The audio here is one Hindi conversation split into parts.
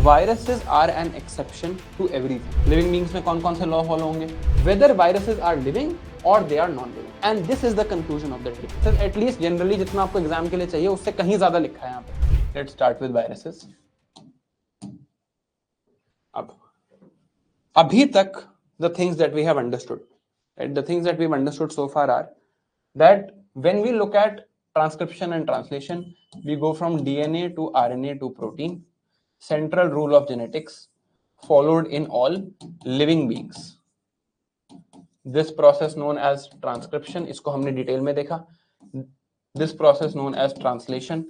Viruses are an exception to everything. Living beings में कौन कौन से लॉ फॉलो होंगे? वेदर वायरसेस आर लिविंग और they are non living, and this is the conclusion of the debate. At least generally जितना आपको एग्जाम के लिए चाहिए उससे कहीं ज्यादा लिखा है यहाँ पे। Let's start with viruses. अब अभी तक the things that we have understood, right? The things that we've understood so far are that when we look at transcription and translation, we go from DNA to RNA to protein. Central rule of genetics followed in all living beings. This process known as transcription, इसको हमने डिटेल में देखा. This process known as translation.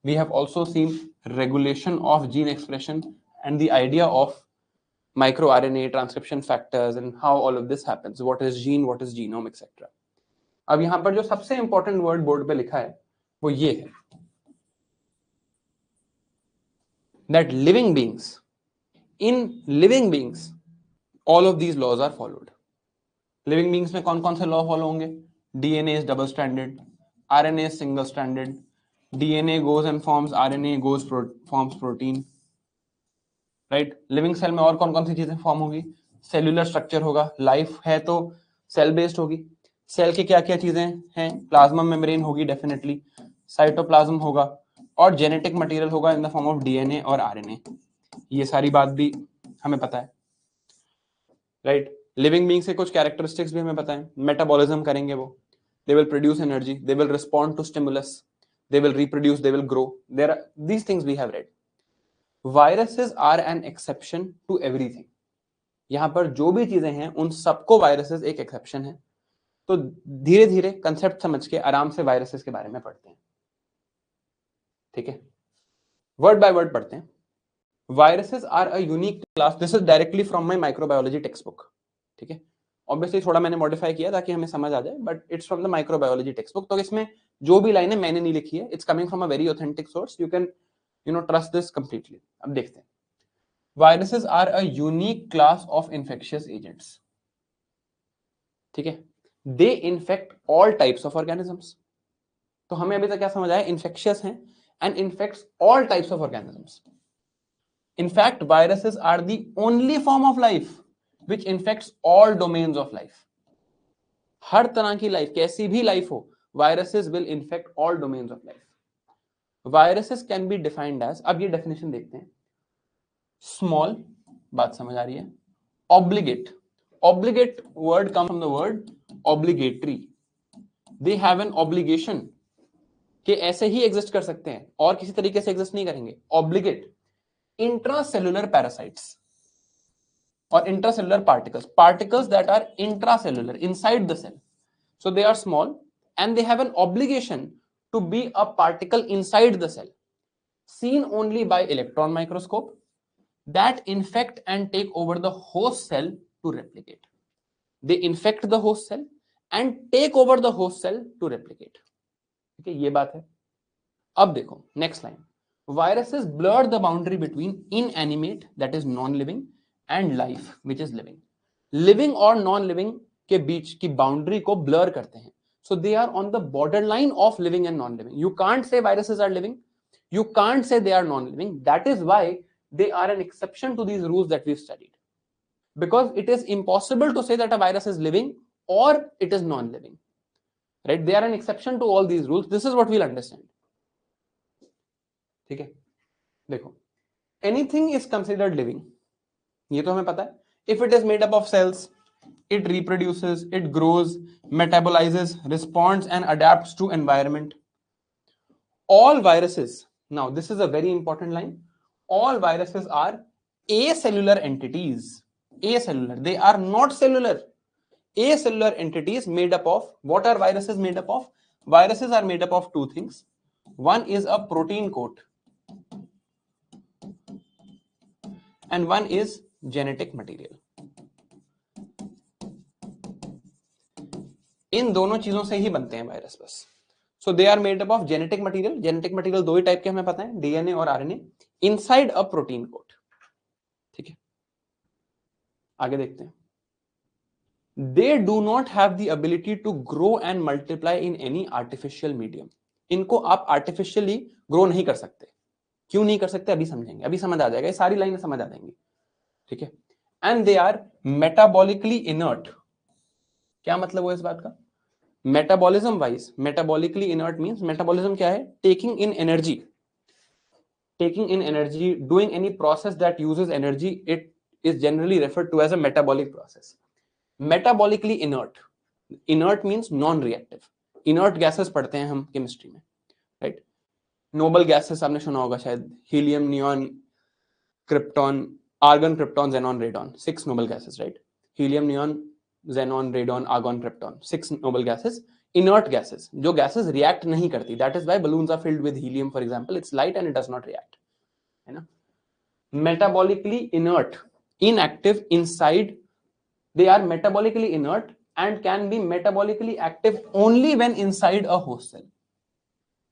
We have also seen regulation of gene expression and the idea of microRNA, transcription factors, and how all of this happens. What is gene, what is genome, etc. अब यहां पर जो सबसे इंपॉर्टेंट वर्ड बोर्ड पे लिखा है वो ये है, that living beings, in living beings, all of these laws are followed. Living beings में कौन कौन से लॉ फॉलो होंगे? DNA is double stranded, RNA is single stranded, DNA goes and forms RNA, goes forms protein, right? Living cell में और कौन कौन सी चीजें फॉर्म होगी? सेल्यूलर स्ट्रक्चर होगा, लाइफ है तो सेल बेस्ड होगी। सेल की क्या क्या चीजें हैं? प्लाज्मा मेम्ब्रेन होगी डेफिनेटली, साइटोप्लाज्म होगा, और जेनेटिक मटेरियल होगा in the form of DNA और आरएनए। ये सारी बात भी हमें पता है, राइट? लिविंग बीइंग से कुछ कैरेक्टरिस्टिक्स भी हमें पता है। मेटाबॉलिज्म करेंगे वो, they will produce energy, they will respond to stimulus, they will reproduce, they will grow. There are these things we have read. Viruses are an exception to everything. यहां पर जो भी चीजें हैं उन सबको वायरसेस एक एक्सेप्शन है। तो धीरे धीरे कंसेप्ट समझ के आराम से वायरसेस के बारे में पढ़ते हैं, ठीक है? वर्ड बाय वर्ड पढ़ते हैं। Viruses are a unique class, this is directly from my microbiology text book, ठीक है? ऑब्वियसली थोड़ा मैंने मॉडिफाई किया ताकि हमें समझ आ जाए, but it's from the microbiology text book. तो इसमें जो भी लाइनें मैंने नहीं लिखी है, it's coming from a very authentic source, you can trust this completely. अब देखते हैं। Viruses are a unique class of infectious agents, ठीक है? They infect all types of organisms. तो हमें अभी तक क्या समझ आया? इन्फेक्शियस हैं and infects all types of organisms. In fact, viruses are the only form of life which infects all domains of life. हर तरह की लाइफ, कैसी भी लाइफ हो, viruses will infect all domains of life. Viruses can be defined as, अब ये डेफिनेशन देखते हैं। Small, बात समझ आ रही है? Obligate. Obligate word comes from the word obligatory. They have an obligation कि ऐसे ही एग्जिस्ट कर सकते हैं और किसी तरीके से एग्जिस्ट नहीं करेंगे। Obligate. Intracellular parasites or intracellular particles that are intracellular, inside the cell. So they are small and they have an obligation to be a particle inside the cell, seen only by electron microscope, that infect and take over the host cell to replicate. They infect the host cell and take over the host cell to replicate. ठीक है, ये बात है। अब देखो next line. Viruses blur the boundary between inanimate, that is non-living, and life, which is living. Living और non-living के बीच की बाउंड्री को blur करते हैं. So they are on the borderline of living and non-living. You can't say viruses are living. You can't say they are non-living. That is why they are an exception to these rules that we've studied. Because it is impossible to say that a virus is living or it is non-living. Right? They are an exception to all these rules. This is what we'll understand. ठीक है, देखो, एनीथिंग इज कंसिडर्ड लिविंग, ये तो हमें पता है। If it is made up of cells, it reproduces, it grows, metabolises, responds and adapts to environment. All viruses, now this is a very important line, all viruses are acellular entities. Acellular, they are not cellular. Acellular entities made up of, what are viruses made up of? Viruses are made up of two things. One is a protein coat and one is genetic material. इन दोनों चीजों से ही बनते हैं वायरस बस। So they are made up of genetic material. Genetic material दो ही टाइप के हमें पता है, डीएनए और RNA, inside a protein coat. ठीक है, आगे देखते हैं। They do not have the ability to grow and multiply in any artificial medium. इनको आप आर्टिफिशियली ग्रो नहीं कर सकते। क्यों नहीं कर सकते अभी समझेंगे, अभी समझ आ जाएगा, ये सारी लाइनें समझ आ जाएंगी, ठीक है। And they are metabolically inert. क्या मतलब हुआ इस बात का? Metabolism wise metabolically inert means metabolism क्या है? Taking in energy, doing any process that uses energy, it is generally referred to as a metabolic process. Metabolically inert, inert means non-reactive. Inert gases पढ़ते हैं हम केमिस्ट्री में, राइट? नोबल गैसेस आपने सुना होगा शायद, helium, neon, krypton, argon, krypton, xenon, radon, 6 noble gases, right? Helium, neon, xenon, radon, argon, krypton, 6 noble gases. Inert gases, जो गैसेस रिएक्ट नहीं करती, that is why balloons are filled with helium for example, it's light and it does not react, है ना? Metabolically inert, inactive inside, they are metabolically inert and can be metabolically active only when inside a host cell.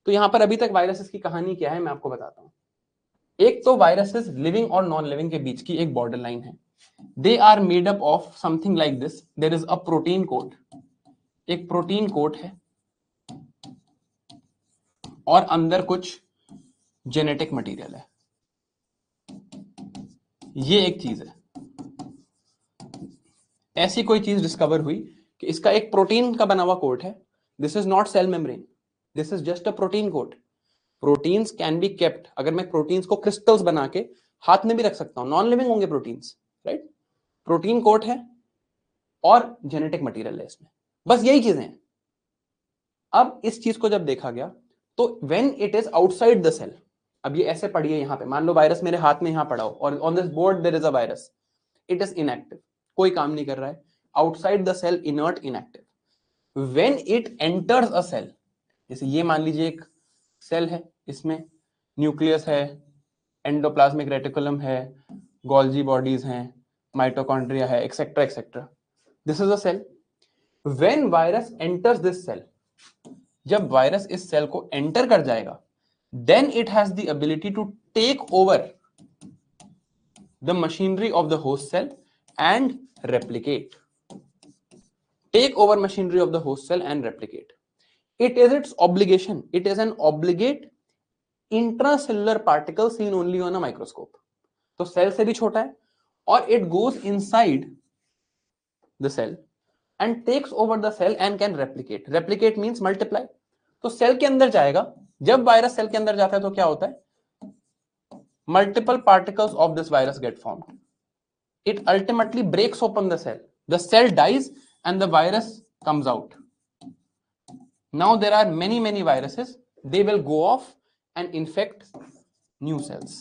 तो यहां पर अभी तक वायरसेस की कहानी क्या है मैं आपको बताता हूं. एक तो वायरसेस लिविंग और नॉन लिविंग के बीच की एक बॉर्डर लाइन है. They are made up of something like this. There is a protein coat, एक प्रोटीन कोट है और अंदर कुछ जेनेटिक मटेरियल है. ये एक चीज है. ऐसी कोई चीज डिस्कवर हुई कि इसका एक प्रोटीन का बना हुआ कोट है. This is not cell membrane, this is just a protein coat. Proteins can be kept. अगर मैं प्रोटीन्स को क्रिस्टल्स बना के हाथ में भी रख सकता हूं, नॉन लिविंग होंगे प्रोटीन्स, राइट? प्रोटीन कोट है और जेनेटिक मटेरियल है इसमें, बस यही चीजें हैं. अब इस चीज को जब देखा गया तो when it is outside the cell, अब ये ऐसे पढ़िए, यहां पे मान लो वायरस मेरे हाथ में यहां पड़ा हो और on this board there is a virus, it is inactive, कोई काम नहीं कर रहा है. Outside the cell, inert, inactive. When it enters a cell, जैसे ये मान लीजिए एक सेल है, इसमें न्यूक्लियस है, एंडोप्लाज्मिक रेटिकुलम है, गोल्जी बॉडीज हैं, माइटोकॉन्ड्रिया है, etcetera etcetera. This is a cell. When virus enters this cell, जब वायरस इस सेल को एंटर कर जाएगा, then it has the ability to take over the machinery of the host cell and replicate. Take over machinery of the host cell and replicate. It is its obligation. It is an obligate intracellular particle seen only on a microscope. तो सेल से भी छोटा है और it goes inside the cell and takes over the cell and can replicate. Replicate means multiply. तो सेल के अंदर जाएगा. जब वायरस सेल के अंदर जाता है तो क्या होता है? Multiple particles of this virus get formed. It ultimately breaks open the cell. The cell dies and the virus comes out. Now there are many viruses. They will go off and infect new cells.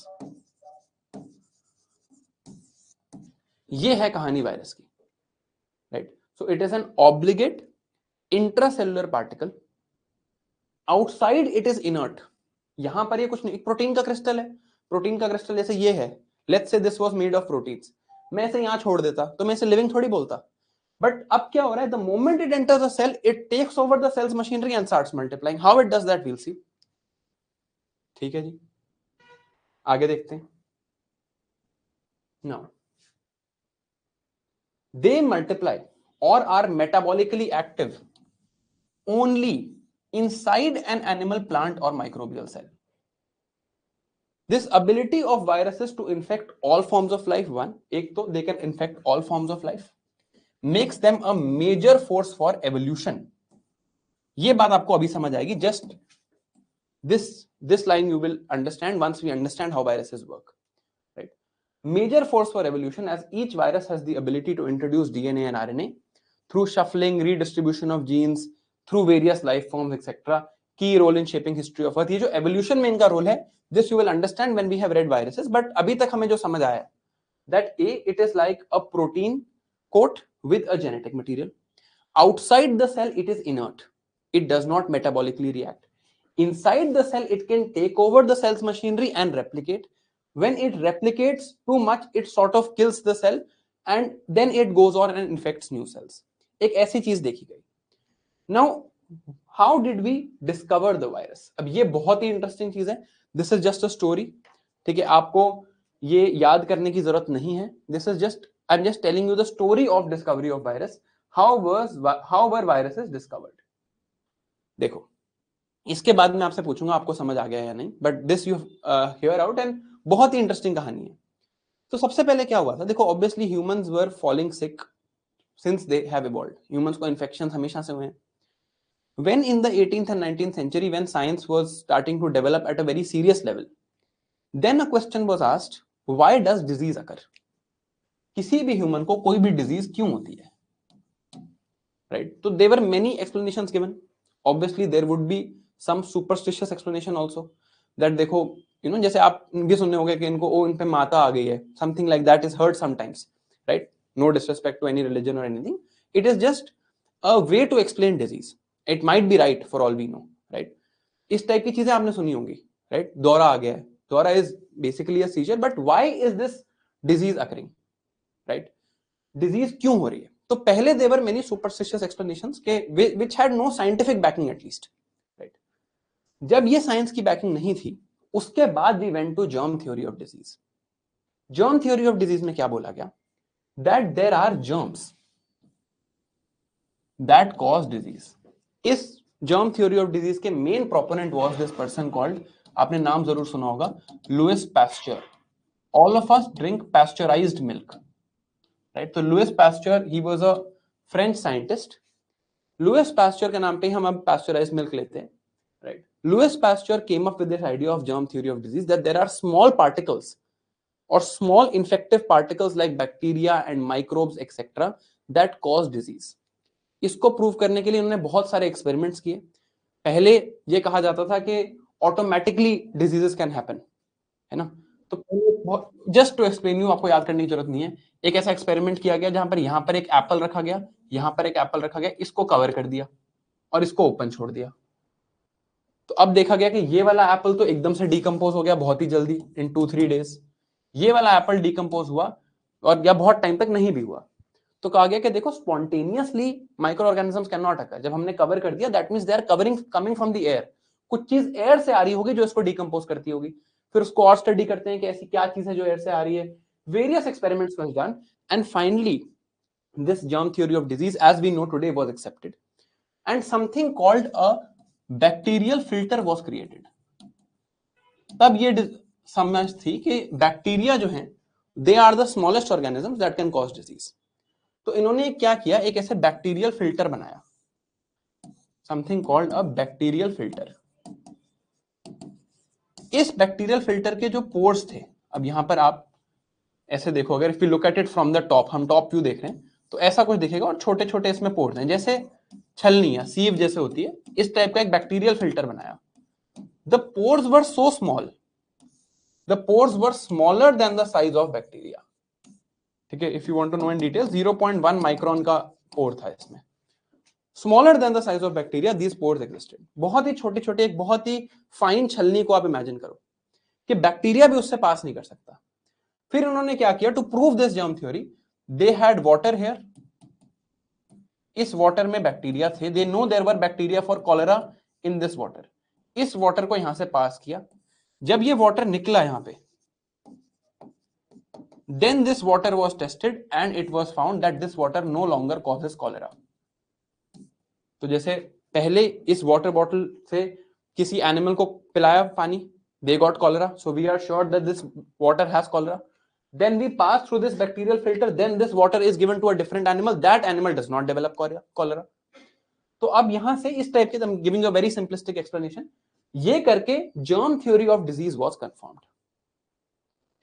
ये है कहानी वायरस की, right? So it is an obligate intracellular particle. Outside it is inert. यहां पर ये कुछ नहीं, एक प्रोटीन का क्रिस्टल है. प्रोटीन का क्रिस्टल जैसे ये है. Let's say this was made of proteins. मैं इसे यहां छोड़ देता तो मैं इसे लिविंग थोड़ी बोलता. बट अब क्या हो रहा है? The moment it enters the cell, it takes over the cell's machinery and starts multiplying. How it does that, we'll see. ठीक है जी, आगे देखते हैं. नाउ दे मल्टीप्लाई और are metabolically active only inside an animal, plant और microbial cell. This ability of viruses to infect all forms of life, one, एक तो they can infect all forms of life, makes them a major force for evolution. ये बात आपको अभी समझ आएगी. Just this line you will understand once we understand how viruses work, right? Major force for evolution, as each virus has the ability to introduce DNA and RNA through shuffling, redistribution of genes, through various life forms, etc. Key role in shaping history of Earth. ये जो evolution में इनका रोल है, this you will understand when we have read viruses. But अभी तक हमें जो समझ आया है, that A, it is like a protein coat with a genetic material. Outside the cell, it is inert. It does not metabolically react. Inside the cell, it can take over the cell's machinery and replicate. When it replicates too much, it sort of kills the cell and then it goes on and infects new cells. एक ऐसी चीज देखी गई. Now, how did we discover the virus? अब ये बहुत ही इंटरेस्टिंग चीज है. This is just a story. ठीक है, आपको ये याद करने की जरूरत नहीं है. This is just, I'm just telling you the story of discovery of virus. How were viruses discovered? देखो, इसके बाद मैं आपसे पूछूंगा आपको समझ आ गया या नहीं, but this you here out, and बहुत ही इंटरेस्टिंग कहानी है। तो सबसे पहले क्या हुआ था, देखो obviously humans were falling sick since they have evolved, humans को इन्फेक्शन हमेशा से हुए हैं। When in the 18th and 19th century, when science was starting to develop at a very serious level, then a question was asked, why does disease occur? किसी भी ह्यूमन को कोई भी डिजीज क्यों होती है, right? So there were many explanations given. Obviously there would be some superstitious explanation also, that देखो जैसे आप भी सुनने होंगे कि इनको इन पे माता आ गई है, something like that is heard sometimes, right? No disrespect to any religion or anything, it is just a way to explain disease. It might be right for all we know, right? इस टाइप की चीजें आपने सुनी होंगी, राइट? दौरा आ गया है, दौरा is basically a seizure, but why is this disease occurring, right? Disease क्यों हो रही है? तो पहले देवर मेनी सुपरस्टिशियस एक्सप्लेनेशंस के which had no scientific backing at least, right? जब ये साइंस की बैकिंग नहीं थी, उसके बाद we went to germ theory of disease. Germ theory of disease में क्या बोला गया? That there are germs that cause disease. इस जर्म थ्योरी ऑफ डिजीज के main proponent was this person called, आपने नाम जरूर सुना होगा, Louis Pasteur. All of us drink pasteurised milk, right? तो Louis Pasteur, he was a French scientist. Louis Pasteur के नाम पे हम अब पास्चराइज्ड मिल्क लेते हैं, right? Louis Pasteur came up with this idea of germ theory of disease, that there are small particles or small infective particles like bacteria and microbes etc that cause disease. इसको प्रूव करने के लिए उन्होंने बहुत सारे एक्सपेरिमेंट्स किए। पहले ये कहा जाता था कि ऑटोमेटिकली डिजीजेस कैन हैपन, है ना? तो पहले, जस्ट टू एक्सप्लेन यू, आपको याद करने की जरूरत नहीं है, एक ऐसा एक्सपेरिमेंट किया गया जहां पर यहां पर एक एप्पल रखा गया, यहां पर एक एप्पल रखा गया, इसको कवर कर दिया और इसको ओपन छोड़ दिया। तो अब देखा गया कि ये वाला एप्पल तो एकदम से डिकम्पोज हो गया बहुत ही जल्दी, इन 2-3 डेज। ये वाला एप्पल डिकम्पोज हुआ और या बहुत टाइम तक नहीं भी हुआ। तो कहा गया कि देखो spontaneously micro organisms can not occur. जब हमने कवर कर दिया, that means they are covering coming from the air. कुछ चीज एयर से आ रही होगी जो इसको डिकम्पोज करती होगी। फिर उसको और स्टडी करते हैं कि ऐसी क्या चीज है जो एयर से आ रही है। Various experiments was done and finally this germ theory of disease as we know today was accepted, and something called a bacterial filter was created. तब ये समझ थी कि बैक्टीरिया जो हैं, they are the smallest organisms that can cause disease. तो इन्होंने क्या किया, एक ऐसे बैक्टीरियल फिल्टर बनाया, something called a bacterial filter. इस बैक्टीरियल फिल्टर के जो पोर्स थे, अब यहां पर आप ऐसे देखो, अगर if you look at it from the top, हम टॉप व्यू देख रहे हैं तो ऐसा कुछ दिखेगा और छोटे छोटे इसमें पोर्स हैं, जैसे छलनी या सीव जैसे होती है, इस टाइप का एक बैक्टीरियल फिल्टर बनाया। The pores were so small, the pores were smaller than the size of bacteria. ठीक है, if you want to know in detail, 0.1 micron का पोर था इसमें। Smaller than the size of bacteria, these pores existed. बहुत ही छोटे छोटे, एक बहुत ही फाइन छलनी को आप इमेजिन करो कि बैक्टीरिया भी उससे पास नहीं कर सकता। फिर उन्होंने क्या किया, to prove this germ theory, they had water here. इस वाटर में बैक्टीरिया थे, they know there were bacteria for cholera in this water. इस वाटर को यहां से पास किया, जब ये वाटर निकला यहां पे, then this water was tested and it was found that this water no longer causes cholera. तो जैसे पहले इस वाटर बॉटल से किसी एनिमल को पिलाया पानी, they got cholera, so we are sure that this water has cholera. Then we pass through this bacterial filter, then this water is given to a different animal, that animal does not develop cholera. तो अब यहां से इस टाइप के, giving a very simplistic explanation, ये करके germ theory of disease was confirmed.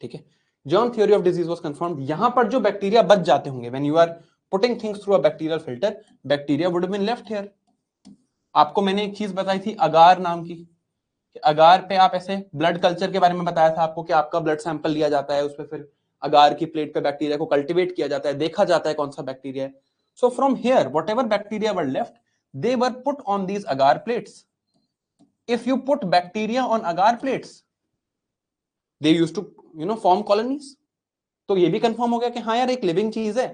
ठीक है, germ theory of disease was confirmed. यहां पर जो बैक्टीरिया बच जाते होंगे, when you are putting things through a bacterial filter, bacteria would have been left here. आपको मैंने एक चीज बताई थी अगार नाम की, अगार पे आप ऐसे ब्लड कल्चर के बारे में बताया था आपको कि आपका ब्लड सैंपल लिया जाता है, उस पर फिर अगार की प्लेट पे बैक्टीरिया को कल्टीवेट किया जाता है, देखा जाता है कौन सा बैक्टीरिया है। So from here whatever bacteria were left, they were put on these agar plates. If you put bacteria on agar plates, they used to form colonies. तो ये भी कंफर्म हो गया कि हाँ यार, एक लिविंग चीज है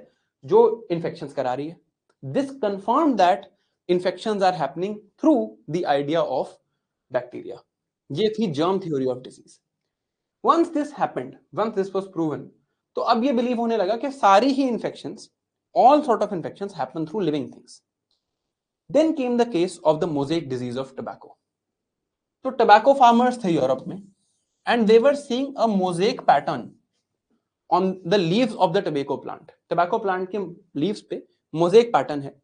जो इन्फेक्शंस करा रही है। This confirm that infections are happening through the idea of bacteria. ये थी germ theory of disease. Once this happened, once this was proven, तो अब ये बिलीव होने लगा कि सारी ही infections, all sort of infections happen through living things. Then came the case of the mosaic disease of tobacco. तो टबैको फार्मर्स थे यूरोप में and they were seeing a mosaic pattern on the leaves of the tobacco plant. Tobacco plant के लीव्स पे मोज़ेक पैटर्न है।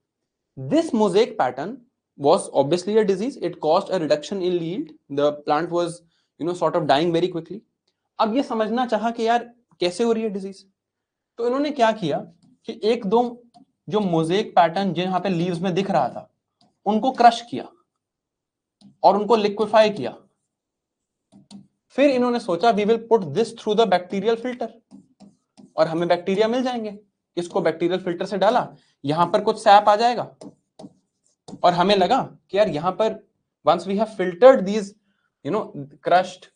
This mosaic pattern was obviously a disease. It caused a reduction in yield. The plant was, sort of dying very quickly. अब ये समझना चाहा कि यार कैसे हो रही है डिजीज, तो इन्होंने क्या किया कि एक दो जो मोज़ेक पैटर्न जो यहाँ पे लीव्स में दिख रहा था उनको क्रश किया और उनको लिक्विफाई किया। फिर इन्होंने सोचा we will put this through the bacterial filter और हमें बैक्टीरिया मिल जाएंगे। इसको बैक्टीरियल फिल्टर से डाला, यहां पर कुछ सैप आ जाएगा और हमें लगा कि यार यहां पर once we have filtered these crushed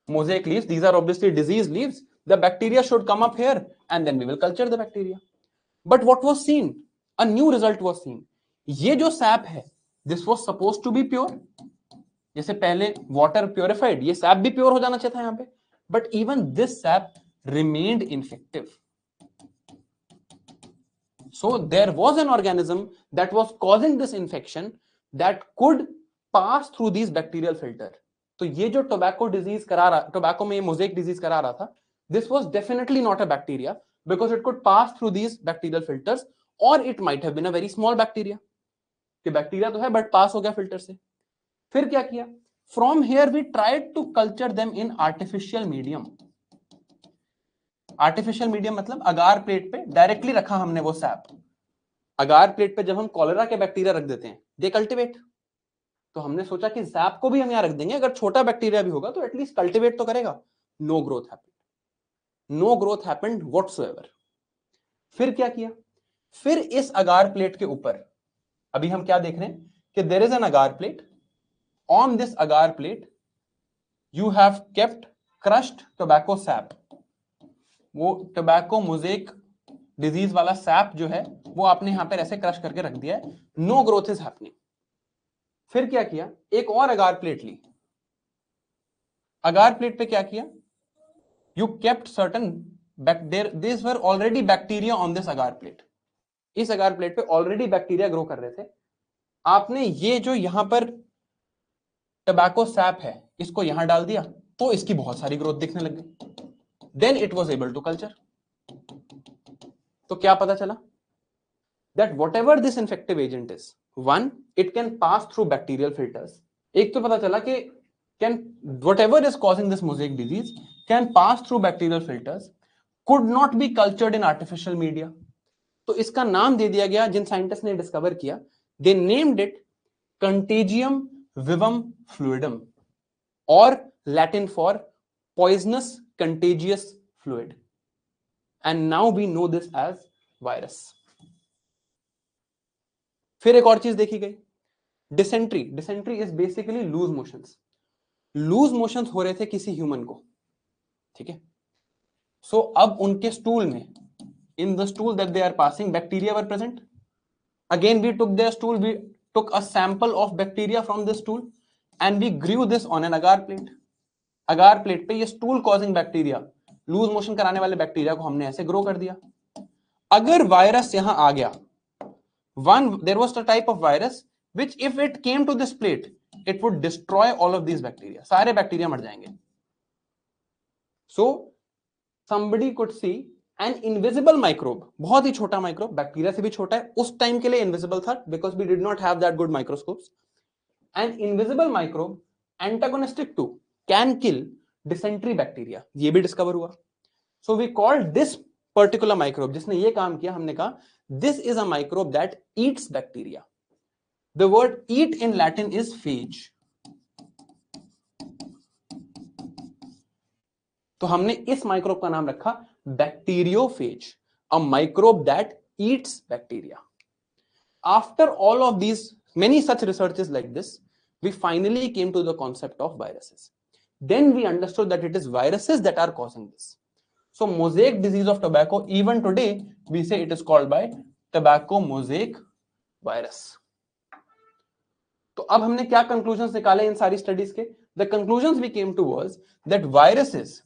mosaic leaves, these are obviously diseased leaves, the bacteria should come up here and then we will culture the bacteria. But what was seen, a new result was seen. ये जो सैप है this was supposed to be pure, जैसे पहले water purified, ये सैप भी प्योर हो जाना चाहिए था यहां पे, but even this sap remained infective. So there was an organism that was causing this infection that could pass through these bacterial filter. तो ये जो टोबैको डिजीज करा रहा, टोबैको में मोज़ेक डिजीज करा रहा था, this was definitely not a bacteria because it could pass through these bacterial filters, or it might have been a very small bacteria. कि बैक्टीरिया तो है बट पास हो गया फिल्टर से। फिर क्या किया? From here we tried to culture them in artificial medium. Artificial medium मतलब अगार प्लेट पे डायरेक्टली रखा हमने वो सैप। अगार प्लेट पे जब हम कॉलेरा के बैक्टीरिया रख देते हैं दे कल्टिवेट, तो हमने सोचा कि सैप को भी हम यहां रख देंगे, अगर छोटा बैक्टीरिया भी होगा तो एटलीस्ट कल्टिवेट तो करेगा। No growth happened, no growth happened whatsoever. फिर क्या किया? फिर इस अगार प्लेट के ऊपर अभी हम क्या देख रहे हैं कि there is an agar plate, on this agar plate you have kept crushed tobacco sap. वो टोबैको मोज़ेक डिजीज वाला सैप जो है वो आपने यहां पर ऐसे क्रश करके रख दिया है, नो ग्रोथ इज हैपनिंग। फिर क्या किया? एक और अगार प्लेट ली, अगार प्लेट पे क्या किया? You kept certain this were already bacteria on this agar plate. इस अगार प्लेट पे ऑलरेडी बैक्टीरिया ग्रो कर रहे थे, आपने ये जो यहां पर टोबैको सैप है इसको यहां डाल दिया तो इसकी बहुत सारी ग्रोथ दिखने लग गई। Then it was able to culture. तो क्या पता चला? that whatever this infective agent is, one, it can pass through bacterial filters. एक तो पता चला कि can whatever is causing this mosaic disease can pass through bacterial filters, could not be cultured in artificial media. तो इसका नाम दे दिया गया, जिन साइंटिस्ट ने डिस्कवर किया, they named it Contagium vivum fluidum, or Latin for poisonous contagious fluid. And now we know this as virus. फिर एक और चीज देखी गई, dysentery. Dysentery is basically loose motions. Loose motions हो रहे थे किसी ह्यूमन को, ठीक है। सो अब उनके स्टूल में, in the stool that they are passing, bacteria were present. Again we took their stool, we took a sample of bacteria from this stool and we grew this on an agar plate. Agar plate पे ये stool causing bacteria, loose motion कराने वाले बैक्टीरिया को हमने ऐसे ग्रो कर दिया। अगर वायरस यहां आ गया, there was a type of virus which if it came to this plate it would destroy all of these bacteria, सारे बैक्टीरिया मर जाएंगे। So somebody could see an invisible microbe, बहुत ही छोटा माइक्रोब, बैक्टीरिया से भी छोटा है, उस टाइम के लिए इनविजिबल था because we did not have that good microscopes. An invisible microbe antagonistic to can kill dysentery bacteria, ये भी डिस्कवर हुआ। So we called this particular microbe, जिसने ये काम किया, हमने कहा this is a microbe that eats bacteria. The word eat in Latin is phage. तो हमने इस माइक्रोब का नाम रखा bacteriophage, a microbe that eats bacteria. After all of these, many such researches like this, we finally came to the concept of viruses. Then we understood that it is viruses that are causing this. So mosaic disease of tobacco, even today we say it is called by tobacco mosaic virus. तो अब हमने क्या conclusions निकाले इन सारी studies के? The conclusions we came to was that viruses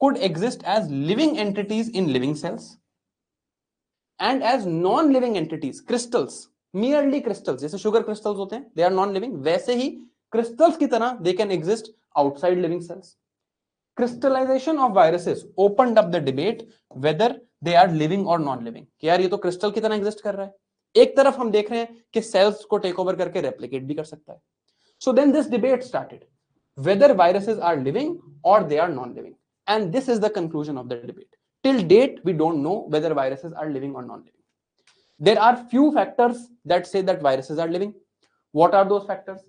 could exist as living entities in living cells and as non-living entities, crystals, merely crystals, जैसे sugar crystals होते हैं, they are non-living, वैसे ही क्रिस्टल्स की तरह they can exist outside living cells. Crystallization of viruses opened up the debate whether they are living or non-living. कि यार ये तो क्रिस्टल की तरह एग्जिस्ट कर रहा है. एक तरफ हम देख रहे हैं कि सेल्स को टेक ओवर करके रेप्लिकेट भी कर सकता है. So then this debate started whether viruses are living or they are non-living, and this is the conclusion of the debate. Till date, we don't know whether viruses are living or non-living. There are few factors that say that viruses are living. What are those factors?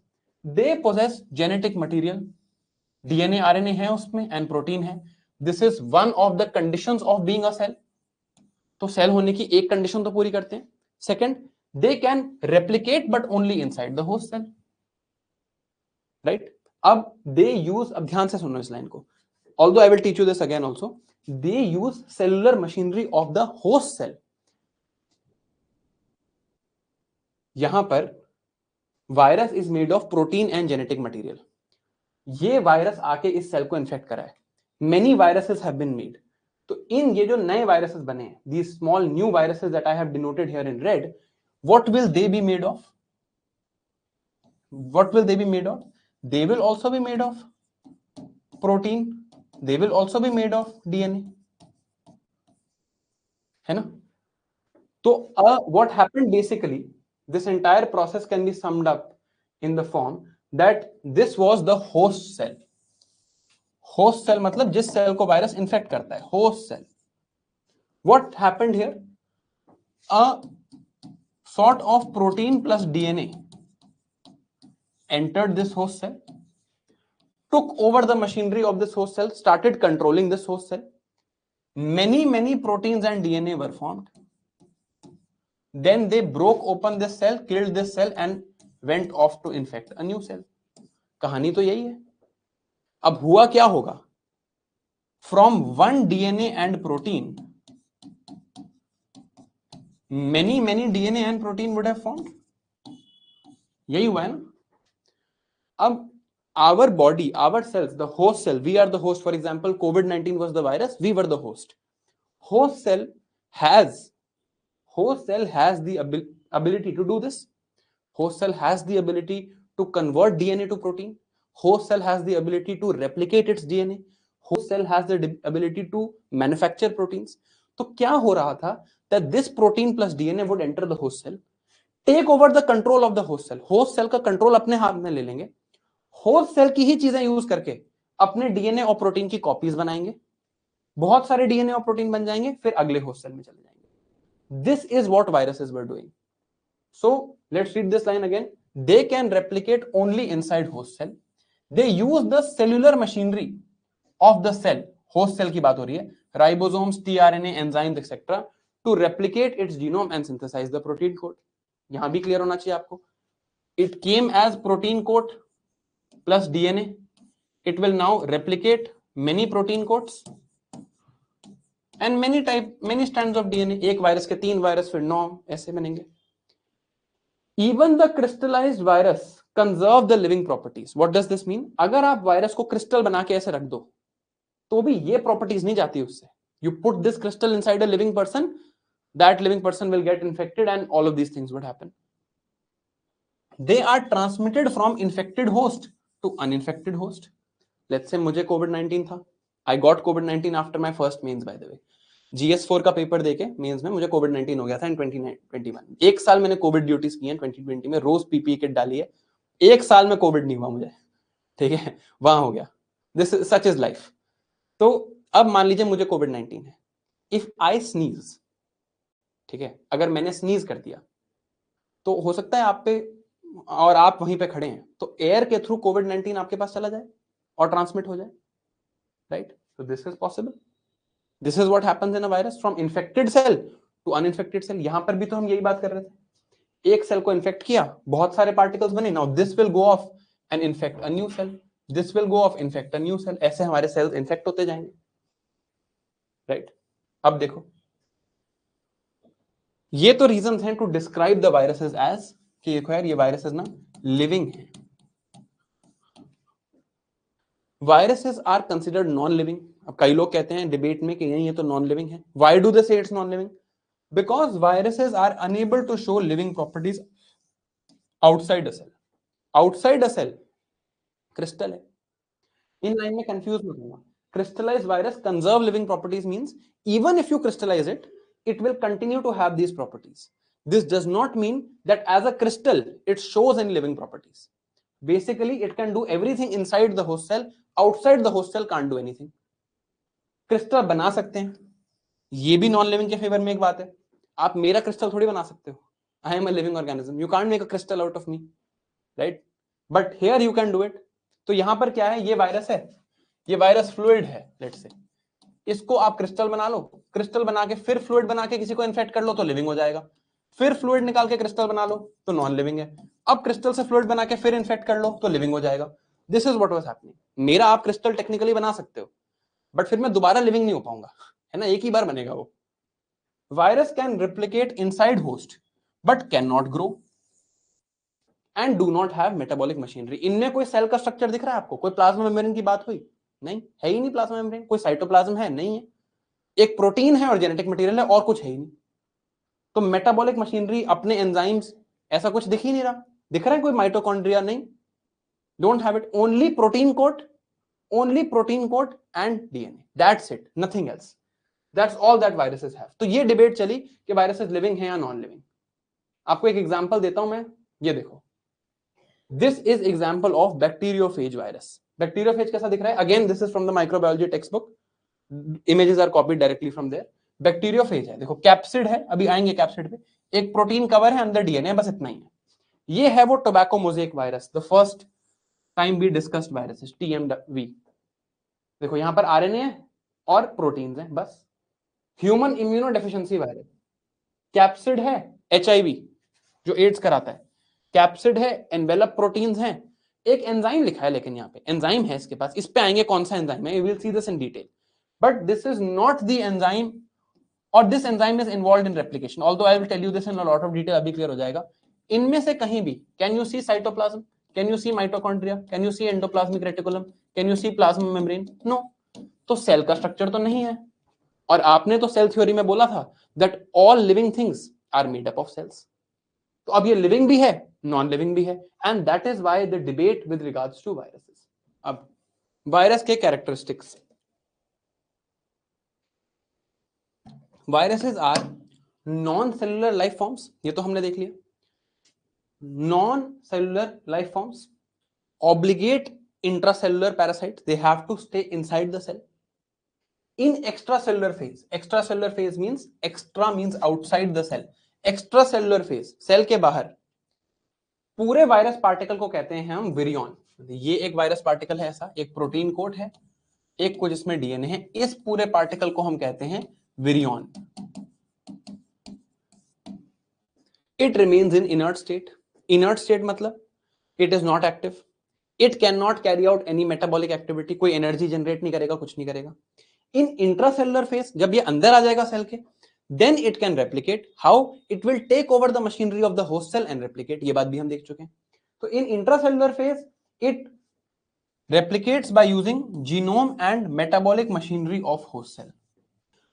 They possess genetic material. DNA RNA है उसमें एंड प्रोटीन है. This is one of the conditions of being a cell. तो सेल होने की एक कंडीशन तो पूरी करते हैं. Second, they can replicate but only inside the host cell. Right. अब दे यूज, अब ध्यान से सुनो इस लाइन को, although I will teach you this again also. They use cellular machinery of the host cell. यहां पर virus is made of protein and genetic material. ये वायरस आके इस सेल को इन्फेक्ट करा है. Many viruses have been made. तो इन ये जो नए वायरसेस बने हैं, these small new viruses that I have denoted here in red, what will they be made of? What will they be made of? They will also be made of protein. They will also be made of DNA. है ना? तो what happened basically, this entire process can be summed up in the form that this was the host cell. Host cell मतलब जिस सेल को वायरस इन्फेक्ट करता है, host cell. What happened here? A sort of protein plus DNA entered this host cell, took over the machinery of this host cell, started controlling this host cell. Many proteins and DNA were formed. Then they broke open this cell, killed this cell and went off to infect a new cell. कहानी तो यही है. अब हुआ क्या होगा? From one DNA and protein, many DNA and protein would have formed. यही हुआ है ना. अब our body, our cells, the host cell, we are the host. For example, COVID-19 was the virus, we were the host. Host cell has the ability to do this. Host cell has the ability to convert DNA to protein. Host cell has the ability to replicate its DNA. Host cell has the ability to manufacture proteins. तो क्या हो रहा था? That this protein plus DNA would enter the host cell, take over the control of the host cell. Host cell का कंट्रोल अपने हाथ में ले लेंगे. होस्ट सेल की ही चीजें यूज करके अपने डीएनए और प्रोटीन की कॉपीज बनाएंगे. बहुत सारे डीएनए और प्रोटीन बन जाएंगे, फिर अगले होस्ट सेल में चले जाएंगे. This is what viruses were doing. So let's read this line again. They can replicate only inside host cell. They use the cellular machinery of the cell. Host cell की बात हो रही है. Ribosomes, tRNA, enzymes etcetera to replicate its genome and synthesize the protein coat. यहां भी क्लियर होना चाहिए आपको. It came as protein coat plus DNA. It will now replicate many protein codes and many strands of DNA. एक वायरस के 3 वायरस, फिर 9 ऐसे बनेंगे. Even the crystallized virus conserve the living properties. What does this mean? अगर आप वायरस को क्रिस्टल बना के ऐसे रख दो तो भी ये प्रॉपर्टीज नहीं जाती उससे. You put this crystal inside a living person, that living person will get infected and all of these things would happen. They are transmitted from infected host to uninfected host. Let's say मुझे COVID-19 था. I got COVID-19 after my first mains, by the way. GS4 का पेपर देके मेंस में मुझे COVID-19 हो गया था in 2021. एक साल मैंने कोविड ड्यूटीज की हैं 2020 में, रोज पीपीई किट डाली है. एक साल में कोविड नहीं हुआ मुझे, ठीक है, वहां हो गया. This such is life. तो अब मान लीजिए मुझे COVID-19 है. इफ आई स्नीज, ठीक है, अगर मैंने स्नीज कर दिया तो हो सकता है आप पे, और आप वहीं पे खड़े हैं, तो एयर के थ्रू COVID-19 आपके पास चला जाए और ट्रांसमिट हो जाए. Right. So this is possible. This is what happens in a virus from infected cell to uninfected cell. यहां पर भी तो हम यही बात कर रहे थे. एक सेल को इन्फेक्ट किया, बहुत सारे पार्टिकल्स बने. Now this will go off and infect a new cell. This will go off, infect a new cell. ऐसे हमारे सेल्स इन्फेक्ट होते जाएंगे. राइट. अब देखो, ये तो रीजंस हैं to describe the viruses as कि देखो यार ये वायरसेस ना लिविंग है. Viruses are considered non living. अब कई लोग कहते हैं डिबेट में कि ये तो नॉन लिविंग है. Why do they say it's non living? Because viruses are unable to show living properties outside a cell. Outside a cell crystal है। इन लाइन में कंफ्यूज मत होना। Crystallized virus conserve living properties means even if you crystallize it, it will continue to have these properties. This does not mean that as a crystal it shows any living properties. Basically it can do everything inside the host cell, outside the host cell can't do anything. Crystal बना सकते हैं, ये भी नॉन लिविंग के फेवर में एक बात है। आप मेरा क्रिस्टल थोड़ी बना सकते हो, I am a living organism, you can't make a crystal out of me, right, but here you can do it. तो यहां पर क्या है, ये वायरस है, ये वायरस फ्लूइड है लेट्स से, इसको आप क्रिस्टल बना लो, क्रिस्टल बना के फिर फ्लूइड बना के किसी को इन्फेक्ट कर लो तो लिविंग हो जाएगा, फिर फ्लूइड निकाल के क्रिस्टल बना लो तो नॉन लिविंग है, अब क्रिस्टल से फ्लूइड बना के फिर इन्फेक्ट कर लो तो लिविंग हो जाएगा। This is what was happening. मेरा आप क्रिस्टल टेक्निकली बना सकते हो, बट फिर मैं दोबारा लिविंग नहीं हो पाऊंगा, है ना, एक ही बार बनेगा वो। Virus can replicate inside host but can not grow and do not have metabolic machinery. इनमें कोई सेल का स्ट्रक्चर दिख रहा है आपको? कोई प्लाज्मा मेम्ब्रेन की बात हुई? नहीं, है ही नहीं प्लाज्मा मेम्ब्रेन। कोई साइटोप्लाज्म है? नहीं है। एक प्रोटीन है और जेनेटिक मटेरियल है और कुछ है ही नहीं। तो मेटाबॉलिक मशीनरी, अपने एंजाइम्स, ऐसा कुछ दिख ही नहीं रहा। दिख रहा है कोई माइटोकॉन्ड्रिया? नहीं, don't have it. Only protein code and DNA, that's it, nothing else. That's all that viruses have. तो ये डिबेट चली कि वायरसेस लिविंग है या नॉन लिविंग। आपको एक एग्जांपल देता हूं मैं, ये देखो, this is example of bacteriophage virus. Bacteriophage कैसा दिख रहा है? Again this is from the microbiology text book, images are copied directly from there. Bacteriophage है, देखो कैप्सिड है, अभी आएंगे कैप्सिड पे, एक प्रोटीन कवर है, अंदर डीएनए, बस इतना ही है। ये है वो tobacco mosaic virus, the first time we discussed viruses, TMV. देखो यहां पर आरएनए है और प्रोटीन्स हैं, बस। Human immuno deficiency virus, capsid है, एचआईवी जो एड्स कराता है, कैप्सिड है, एनवेलप प्रोटीन्स हैं, एक एंजाइम लिखा है, लेकिन यहाँ पे एंजाइम है इसके पास, इस पे आएंगे कौन सा एंजाइम है, we will see this in detail, but this is not the enzyme, और this enzyme is involved in replication, although I will tell you this in a lot of detail, अभी क्लियर हो जाएगा। इनमें से कहीं भी, can you see cytoplasm, can you see mitochondria, can you see endoplasmic reticulum, can you see plasma membrane? No. तो सेल का स्ट्रक्चर तो नहीं है। और आपने तो सेल थ्योरी में बोला था that all living things are made up of cells. तो अब ये लिविंग भी है, नॉन लिविंग भी है, and that is why the debate with regards to viruses. अब वायरस के characteristics, viruses are non cellular life forms, ये तो हमने देख लिया, non cellular life forms, obligate intracellular parasite, they have to stay inside the cell. In extracellular phase, extracellular phase means extra means outside the cell, extracellular phase, cell के बाहर, पूरे वायरस पार्टिकल को कहते हैं हम विरियन। ये एक वायरस पार्टिकल है ऐसा, एक प्रोटीन कोड है, एक कुछ इसमें डीएनए है, इस पूरे पार्टिकल को हम कहते हैं virion. It remains in inert state. Inert state मतलब it is not active, it can not carry out any metabolic activity, कोई एनर्जी जनरेट नहीं करेगा, कुछ नहीं करेगा। इन इंट्रासेलुलर फेज, जब ये अंदर आ जाएगा सेल के, then it can replicate. How? It will take over the machinery of the host cell and replicate. ये बात भी हम देख चुके हैं। तो in intracellular phase it replicates by using genome and metabolic machinery of host cell.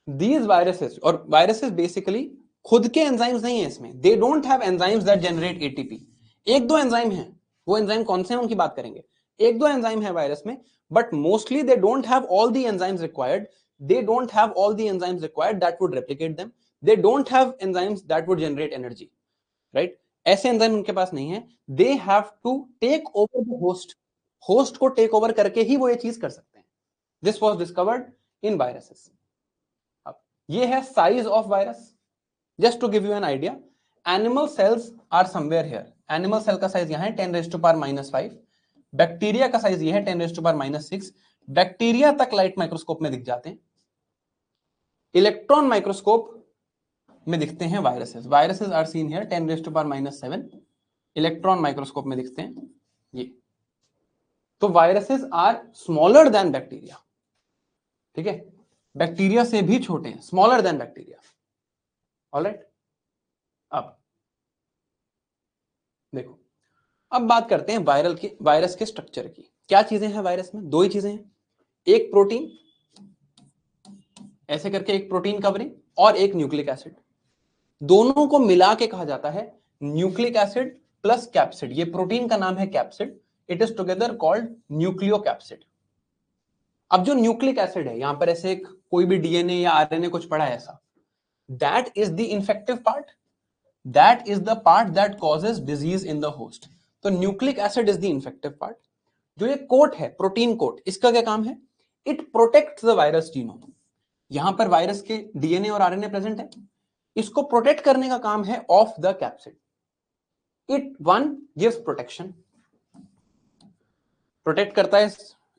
These viruses, और viruses basically खुद के एंजाइम्स नहीं है इसमें, they don't have enzymes that generate ATP. एक दो एंजाइम हैं, वो एंजाइम कौन से हैं उनकी बात करेंगे, एक दो एंजाइम है वायरस में, but mostly they don't have all the enzymes required. They don't have all the enzymes required that would replicate them. They don't have enzymes that would generate energy, right? ऐसे एंजाइम उनके पास नहीं है। They have to take over the host. Host को टेक ओवर करके ही वो ये चीज कर सकते हैं। This was discovered in viruses. अब ये है size of virus. Just to give you an idea, animal cells are somewhere here. Animal cell का साइज यहाँ है 10⁻⁻5। बैक्टीरिया का साइज ये है 10⁻⁻6। बैक्टीरिया तक लाइट माइक्रोस्कोप में दिख जाते हैं, इलेक्ट्रॉन माइक्रोस्कोप में दिखते हैं viruses. Viruses are seen here 10⁻⁷, electron microscope में दिखते हैं ये। तो viruses are smaller than bacteria, ठीक है, बैक्टीरिया से भी छोटे हैं, स्मॉलर देन बैक्टीरिया। ऑलराइट, अब देखो, अब बात करते हैं वायरस के स्ट्रक्चर की। क्या चीजें हैं वायरस में? दो ही चीजें हैं, एक प्रोटीन ऐसे करके, एक प्रोटीन कवरिंग, और एक न्यूक्लिक एसिड। दोनों को मिला के कहा जाता है न्यूक्लिक एसिड प्लस कैप्सिड। ये प्रोटीन का नाम है capsid, it is together called nucleocapsid. अब जो न्यूक्लिक एसिड है, यहां पर ऐसे एक कोई भी डीएनए या आरएनए कुछ पड़ा है ऐसा, that is the infective part, that is the part that causes disease in the host. तो nucleic acid is the infective part. जो ये कोट है, प्रोटीन कोट, इसका क्या काम है? It protects the virus genome. यहां पर वायरस के डीएनए और आरएनए प्रेजेंट है, इसको प्रोटेक्ट करने का काम है of the capsid. It one gives protection, protect करता है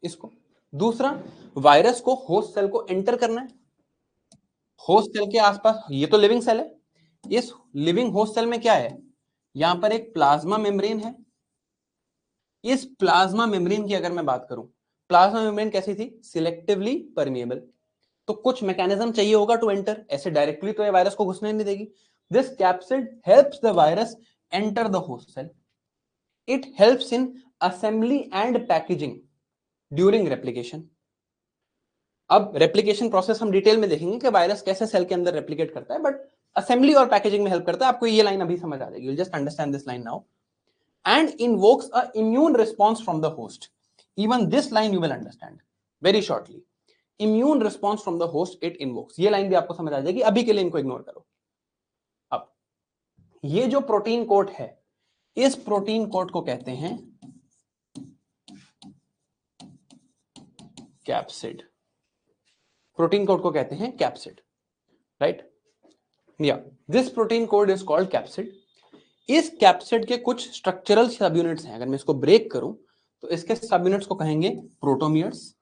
इसको। दूसरा, वायरस को होस्ट सेल को एंटर करना है। होस्ट सेल के आसपास, ये तो लिविंग सेल है, इस लिविंग होस्ट सेल में क्या है? यहां पर एक प्लाज्मा मेम्ब्रेन है। इस प्लाज्मा मेम्ब्रेन की अगर मैं बात करूं, प्लाज्मा मेम्ब्रेन कैसी थी? Selectively permeable. तो कुछ मैकेनिज्म चाहिए होगा टू एंटर, ऐसे डायरेक्टली तो ये वायरस को घुसने नहीं देगी। This capsid helps the virus enter the host cell. It helps in assembly and packaging during replication. अब रेप्लिकेशन प्रोसेस हम डिटेल में देखेंगे कि वायरस कैसे सेल के अंदर रेप्लिकेट करता है, बट असेंबली और पैकेजिंग में हेल्प करता है। आपको ये लाइन अभी समझ आ जाएगी, just understand this line now. And invokes a immune response from the host. Even this line you will understand very shortly. Immune response from the host it invokes. ये लाइन भी आपको समझ आ जाएगी, अभी के लिए इनको इग्नोर करो। अब ये जो प्रोटीन कोट है, इस प्रोटीन कोट को कहते हैं कैप्सिड। प्रोटीन कोट को कहते हैं कैप्सिड, राइट? या this protein code is called capsid. इस कैप्सिड के कुछ स्ट्रक्चरल सब यूनिट्स हैं। अगर मैं इसको ब्रेक करूं तो इसके सब यूनिट्स को कहेंगे प्रोटोमियर्स,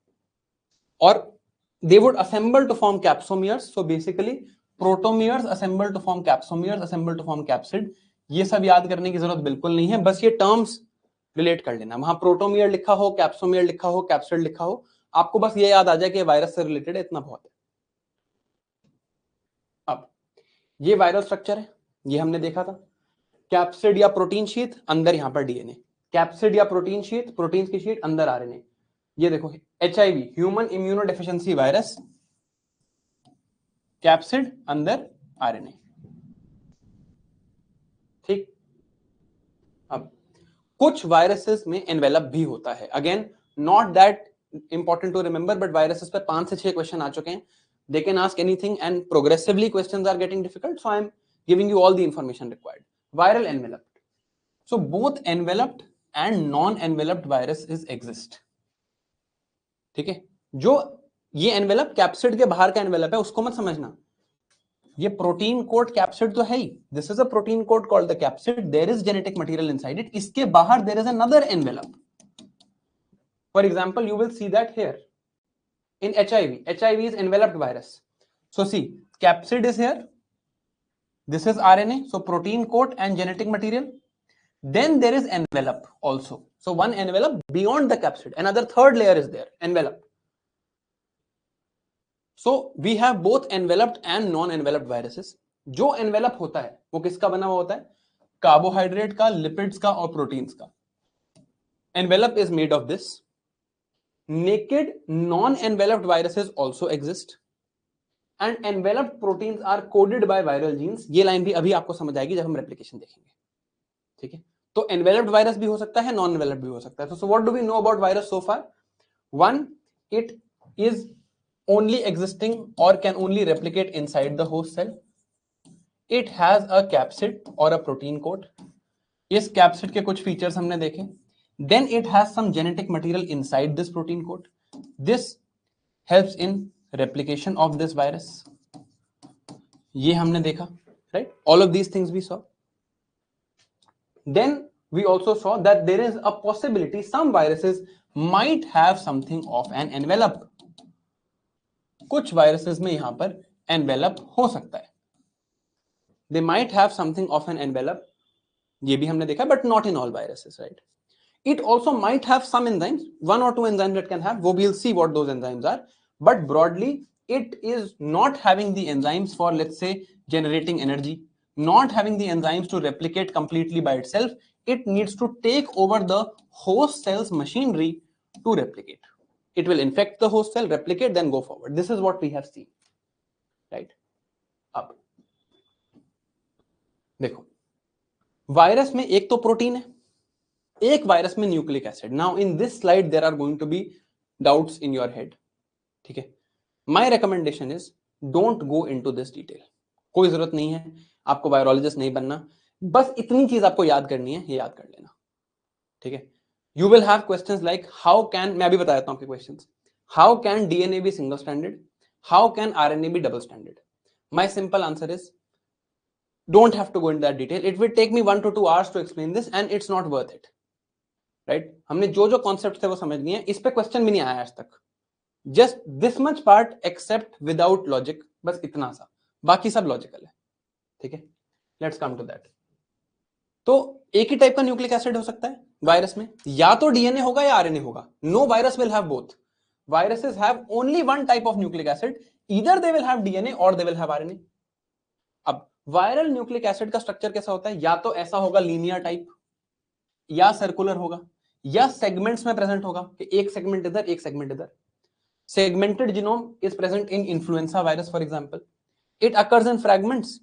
और they would assemble to form capsomeres. So basically protomers assemble to form capsomeres, assemble to form capsid. ये सब याद करने की जरूरत बिल्कुल नहीं है, बस ये टर्म्स रिलेट कर लेना। वहां प्रोटोमियर लिखा हो, कैप्सोमियर लिखा हो, कैप्सिड लिखा हो, आपको बस ये याद आ जाए कि वायरस से रिलेटेड है, इतना बहुत है। अब ये वायरल स्ट्रक्चर है, ये हमने देखा था। कैप्सिड या प्रोटीन शीट, अंदर यहां पर डीएनए। कैप्सिड या प्रोटीन शीट, प्रोटीन की शीट, अंदर आरएनए। ये देखो HIV, human immunodeficiency virus, capsid, अंदर आरएनए। ठीक। अब कुछ वायरसेस में एनवेलप भी होता है। Again not that important to remember, but viruses पर 5 से 6 क्वेश्चन आ चुके हैं। They can ask anything and progressively questions are getting difficult, so I am giving you all the information required. Viral envelope, so both enveloped and non-enveloped viruses exist। ठीक है, जो ये एनवेलप कैप्सिड के बाहर का एनवेलप है उसको मत समझना, ये प्रोटीन कोड कैप्सिड तो है ही। This is a protein coat called the capsid, there is genetic material inside it. इसके बाहर there is another envelope. For example you will see that here in HIV is enveloped virus। so see, capsid is here, this is RNA, so protein coat and genetic material. Then there is envelope also. So one envelope beyond the capsid, another third layer is there, envelope. So we have both enveloped and non-enveloped viruses. जो envelope होता है वो किसका बना हुआ होता है? कार्बोहाइड्रेट का, लिपिड्स का और प्रोटीन्स का। Envelope is made of this. Naked non-enveloped viruses also exist. And enveloped proteins are coded by viral genes. ये लाइन भी अभी आपको समझ आएगी जब हम रेप्लिकेशन देखेंगे। ठीक है, तो एनवेलप्ड वायरस भी हो सकता है, नॉन एनवेलप्ड भी हो सकता है। So what do we know about virus so far? One, it is only existing or can only replicate inside the host cell. It has a capsid और अ प्रोटीन कोड। इस कैप्सिड के कुछ फीचर्स हमने देखे। Then it has some genetic material inside this protein coat. This helps in replication of this virus. ये हमने देखा, right? All of these things we saw. Then we also saw that there is a possibility some viruses might have something of an envelope. कुछ viruses में यहां पर envelope हो सकता है, they might have something of an envelope, ये भी हमने देखा, but not in all viruses, right? It also might have some enzymes, 1 or 2 enzymes that can have, वो we'll see what those enzymes are, but broadly it is not having the enzymes for, let's say, generating energy, not having the enzymes to replicate completely by itself. It needs to take over the host cell's machinery to replicate. It will infect the host cell, replicate, then go forward. This is what we have seen, right? अब देखो, वायरस में एक तो प्रोटीन है, एक वायरस में nucleic acid. Now in this slide there are going to be doubts in your head. ठीक है, my recommendation is don't go into this detail. कोई जरूरत नहीं है, आपको बायोलॉजिस्ट नहीं बनना, बस इतनी चीज आपको याद करनी है, ये याद कर लेना. ठीक है, you will have questions like how can, मैं अभी बता देता हूं आपके questions. How can DNA be single stranded, how can RNA be double stranded. My simple answer is don't have to go into that detail. It will take me 1 to 2 hours to explain this and it's not worth it. Right? हमने जो जो कॉन्सेप्ट थे वो समझ लिए हैं, इस पे क्वेश्चन भी नहीं आया आज तक. Just this much part accept without logic, बस इतना सा, बाकी सब लॉजिकल है. ठीक है, लेट्स कम टू दैट. तो एक ही टाइप का न्यूक्लिक एसिड हो सकता है वायरस में, या तो डीएनए होगा या आरएनए होगा. No virus will have both. Viruses have only one type of nucleic acid. Either they will have DNA or they will have RNA. अब वायरल न्यूक्लिक एसिड का स्ट्रक्चर कैसा होता है, या तो ऐसा होगा लीनियर टाइप, या सर्कुलर होगा, या सेगमेंट्स में प्रेजेंट होगा कि एक सेगमेंट इधर एक सेगमेंट इधर. Segmented genome is present in influenza virus for example. It occurs in fragments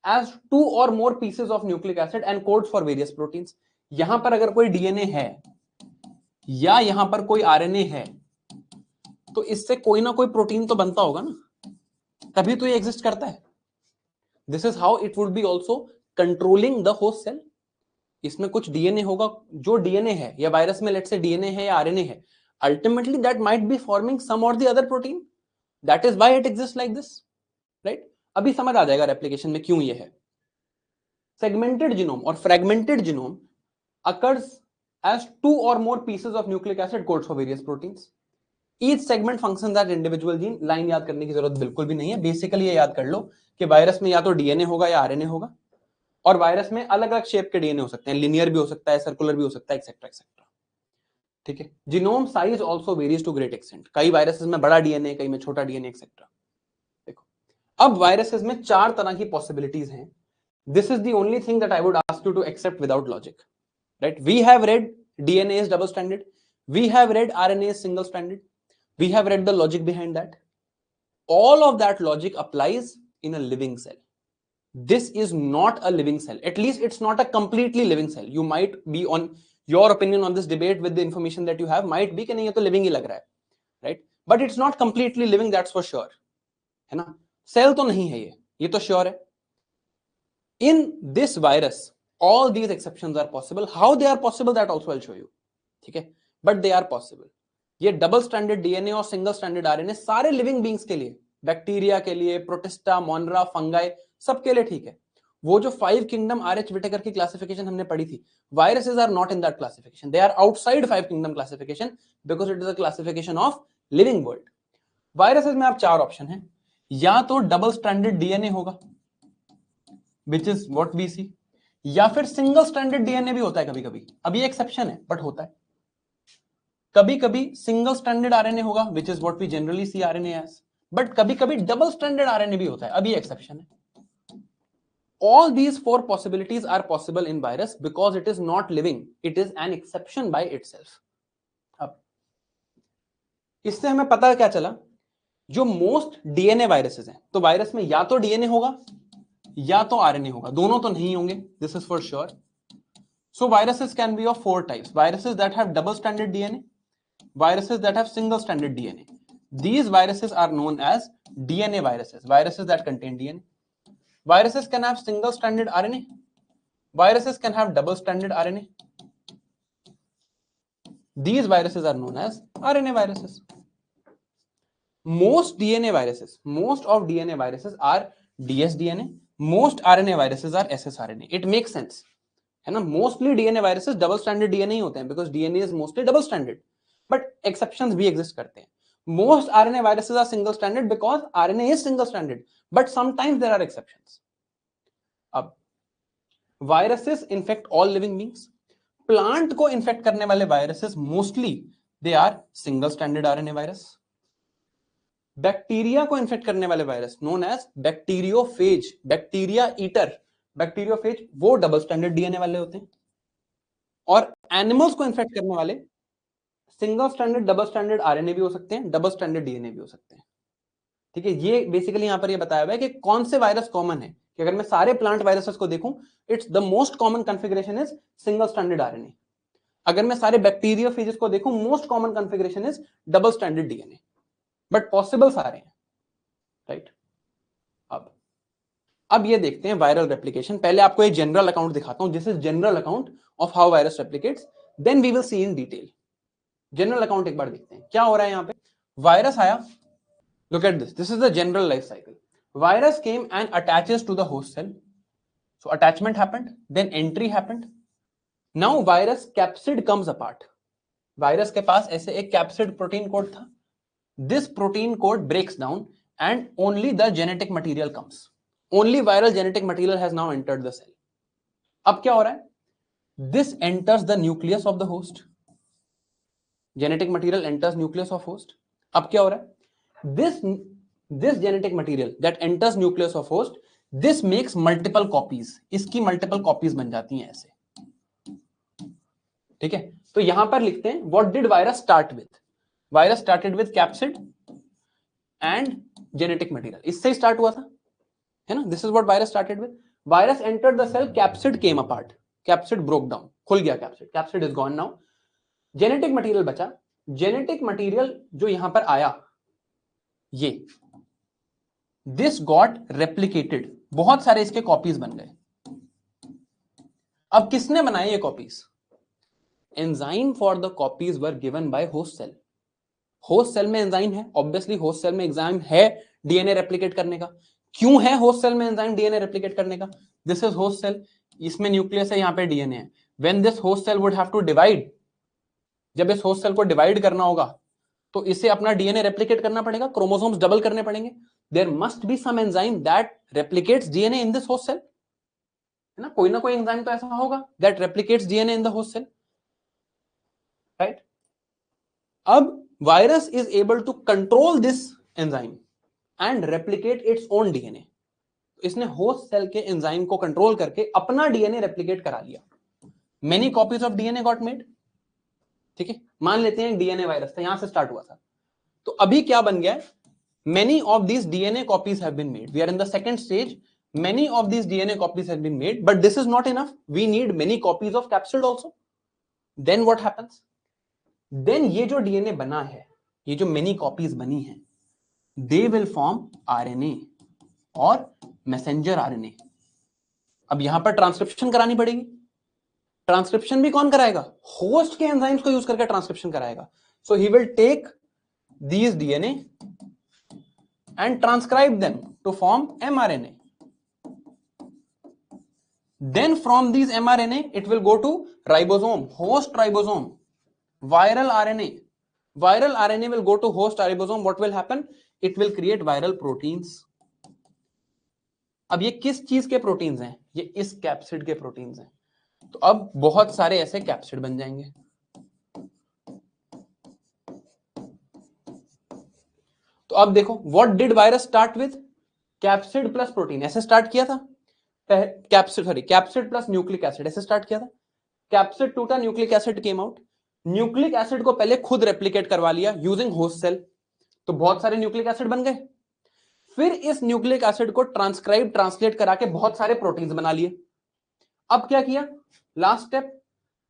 as 2 or more pieces of nucleic acid and codes for various proteins. यहां पर अगर कोई डीएनए है या यहां पर कोई आरएनए है तो इससे कोई ना कोई प्रोटीन तो बनता होगा ना, तभी तो ये एग्जिस्ट करता है. This is how it would be also controlling the host cell. इसमें कुछ डीएनए होगा, जो डीएनए है या वायरस में लेट्स से डीएनए है या आरएनए है, ultimately that might be forming some or the other protein. That is why it exist like this. Right, अभी समझ आ जाएगा रेप्लिकेशन में क्यों ये है. सेगमेंटेड जीनोम और fragmented genome occurs as 2 or more pieces of nucleic acid codes for various proteins. Each segment functions as individual gene. Line याद करने की जरूरत बिल्कुल भी नहीं है. बेसिकली ये याद कर लो कि वायरस में या तो डीएनए होगा या आरएनए होगा, और वायरस में अलग अलग शेप के डीएनए हो सकते हैं, लिनियर भी हो सकता है, सर्कुलर भी हो सकता है, एक्सेट्रा एक्सेट्रा. ठीक है, genome size also varies to great extent. कई वायरसेस में बड़ा डीएनए, कई में छोटा डीएनए, एक्सेट्रा. देखो, अब वायरसेस में 4 तरह की पॉसिबिलिटीज हैं. This is the only thing that I would ask you to accept without logic. Right? We have read DNA is double stranded. We have read RNA is single stranded. We have read the logic behind that. All of that logic applies in a living cell. This is not a living cell. At least it's not a completely living cell. You might be on your opinion on this debate with the information that you have might be कि नहीं ये तो living ही लग रहा है, right? But it's not completely living, that's for sure. है ना? Cell तो नहीं है ये तो sure है. In this virus, all these exceptions are possible. How they are possible, that also I'll show you. ठीक है, but they are possible. ये डबल स्ट्रैंडेड डीएनए और सिंगल स्ट्रैंडेड आरएनए सारे लिविंग बींग्स के लिए, बैक्टीरिया के लिए, प्रोटिस्टा, मोनरा, फंगाई, सबके लिए ठीक है. वो जो 5 किंगडम आरएच विटेकर की क्लासिफिकेशन हमने पढ़ी थी, viruses are not in that classification. They are outside 5 kingdom classification because it is a classification of living world. Viruses में आप 4 ऑप्शन है. या तो डबल स्ट्रैंडेड डीएनए होगा, विच इज व्हाट वी सी, या फिर सिंगल स्ट्रैंडेड डीएनए भी होता है कभी कभी. अब ये एक्सेप्शन है बट होता है. कभी कभी सिंगल स्ट्रैंडेड आरएनए होगा, which is what we generally see RNA as, but कभी कभी डबल स्ट्रैंडेड आरएनए भी होता है. अब ये एक्सेप्शन है. All these 4 possibilities are possible in virus because it is not living. It is an exception by itself. अब इससे हमें पता क्या चला, जो मोस्ट डीएनए वायरसेस हैं, तो वायरस में या तो डीएनए होगा या तो आरएनए होगा, दोनों तो नहीं होंगे. This is for sure. So viruses can be of 4 types. Viruses that have double stranded DNA, viruses that have single stranded DNA. These viruses are known as DNA viruses, viruses that contain DNA. Viruses can have single stranded RNA. Viruses can have double stranded RNA. These viruses are known as RNA viruses. Most DNA viruses, most of DNA viruses are dsDNA. Most RNA viruses are ssRNA. It makes sense. है ना, mostly DNA viruses double stranded DNA ही होते हैं because DNA is mostly double stranded, but exceptions भी एग्जिस्ट करते हैं. Most RNA viruses are single stranded because RNA is single stranded, but sometimes there are exceptions. अब viruses infect all living beings. Plant को इन्फेक्ट करने वाले viruses mostly they are single stranded RNA virus. Bacteria को इन्फेक्ट करने वाले virus known as bacteriophage, bacteria eater, bacteriophage, वो डबल स्ट्रैंडेड डीएनए वाले होते हैं. और एनिमल्स को इन्फेक्ट करने वाले single stranded, double stranded RNA भी हो सकते हैं, डबल स्ट्रैंडेड डीएनए भी हो सकते हैं. ठीक है, ये बेसिकली यहां पर ये बताया हुआ है कि कौन से वायरस कॉमन है. कि अगर मैं सारे प्लांट वायरसेस को देखूं, it's the most common configuration is single stranded RNA. अगर मैं सारे बैक्टीरियोफेजेस को देखूं, most common configuration is double stranded DNA, but possible सारे हैं, राइट। अब ये देखते हैं वायरल रेप्लिकेशन। पहले आपको एक जनरल अकाउंट दिखाता हूं, this is general account of how virus replicates, then we will see in detail. General account एक बार देखते हैं क्या हो रहा है। यहां पे वायरस आया, look at this, this is the general life cycle. Virus came and attaches to the host cell, so attachment happened, then entry happened. Now virus capsid comes apart, वायरस के पास ऐसे एक कैप्सिड प्रोटीन कोड था, this protein coat breaks down and only the genetic material comes, only viral genetic material has now entered the cell. अब क्या हो रहा है, this enters the nucleus of the host, genetic material enters nucleus of host. अब क्या हो रहा है, this genetic material that enters nucleus of host, this makes multiple copies, इसकी multiple copies बन जाती हैं ऐसे, ठीक है। तो यहां पर लिखते हैं what did virus start with, virus started with capsid and genetic material, इससे start हुआ था, है ना। This is what virus started with, virus entered the cell, capsid came apart, capsid broke down, खुल गया capsid, capsid is gone now, genetic material बचा, जेनेटिक मटेरियल जो यहां पर आया ये, दिस गॉट रेप्लिकेटेड, बहुत सारे इसके कॉपीज बन गए। अब किसने बनाए ये copies, enzyme for the copies were given by host cell, host cell में एंजाइम है, ऑब्वियसली होस्ट सेल में एंजाइम है डीएनए रेप्लिकेट करने का। क्यों है होस्ट सेल में एंजाइम डीएनए रेप्लिकेट करने का, दिस इज होस्ट सेल, इसमें न्यूक्लियस है, यहां पे डीएनए है। When this host cell would have to divide, जब इस होस्ट सेल को डिवाइड करना होगा तो इसे अपना डीएनए रेप्लिकेट करना पड़ेगा, क्रोमोसोम्स डबल करने पड़ेंगे, there must be some enzyme that replicates DNA in this host cell, है ना, कोई ना कोई एंजाइम तो ऐसा होगा that replicates DNA in the host cell, right. अब virus is able to control this enzyme and replicate its own DNA, इसने होस्ट सेल के एंजाइम को कंट्रोल करके अपना डीएनए रेप्लिकेट करा लिया, many copies of DNA got made, ठीक है। मान लेते हैं डीएनए वायरस था, यहां से स्टार्ट हुआ था, तो अभी क्या बन गया है, many of these DNA copies have been made, we are in the second stage, many of these DNA copies have been made, but this is not enough, we need many copies of capsid also. Then what happens, then ये जो डीएनए बना है, ये जो मेनी कॉपीज बनी है, दे विल फॉर्म आरएनए और मैसेंजर आरएनए। अब यहां पर ट्रांसक्रिप्शन करानी पड़ेगी, ट्रांसक्रिप्शन भी कौन कराएगा, होस्ट के एंजाइम्स को यूज करके ट्रांसक्रिप्शन कराएगा, so he will take these DNA and transcribe them to form mRNA, then from these mRNA it will go to ribosome, host ribosome, viral RNA will go to host ribosome, what will happen, it will create viral proteins। अब ये किस चीज के प्रोटीन्स हैं, ये इस कैप्सिड के प्रोटीन्स हैं, तो अब बहुत सारे ऐसे कैप्सिड बन जाएंगे। तो अब देखो what did virus start with, capsid plus protein, ऐसे स्टार्ट किया था, कैप्सिड प्लस न्यूक्लिक एसिड ऐसे स्टार्ट किया था, कैप्सिड टूटा, nucleic acid came out, nucleic acid को पहले खुद रेप्लिकेट करवा लिया यूजिंग होस्ट सेल, तो बहुत सारे न्यूक्लिक एसिड बन गए, फिर इस न्यूक्लिक एसिड को ट्रांसक्राइब ट्रांसलेट करा के बहुत सारे प्रोटीन्स बना लिए। अब क्या किया, last step,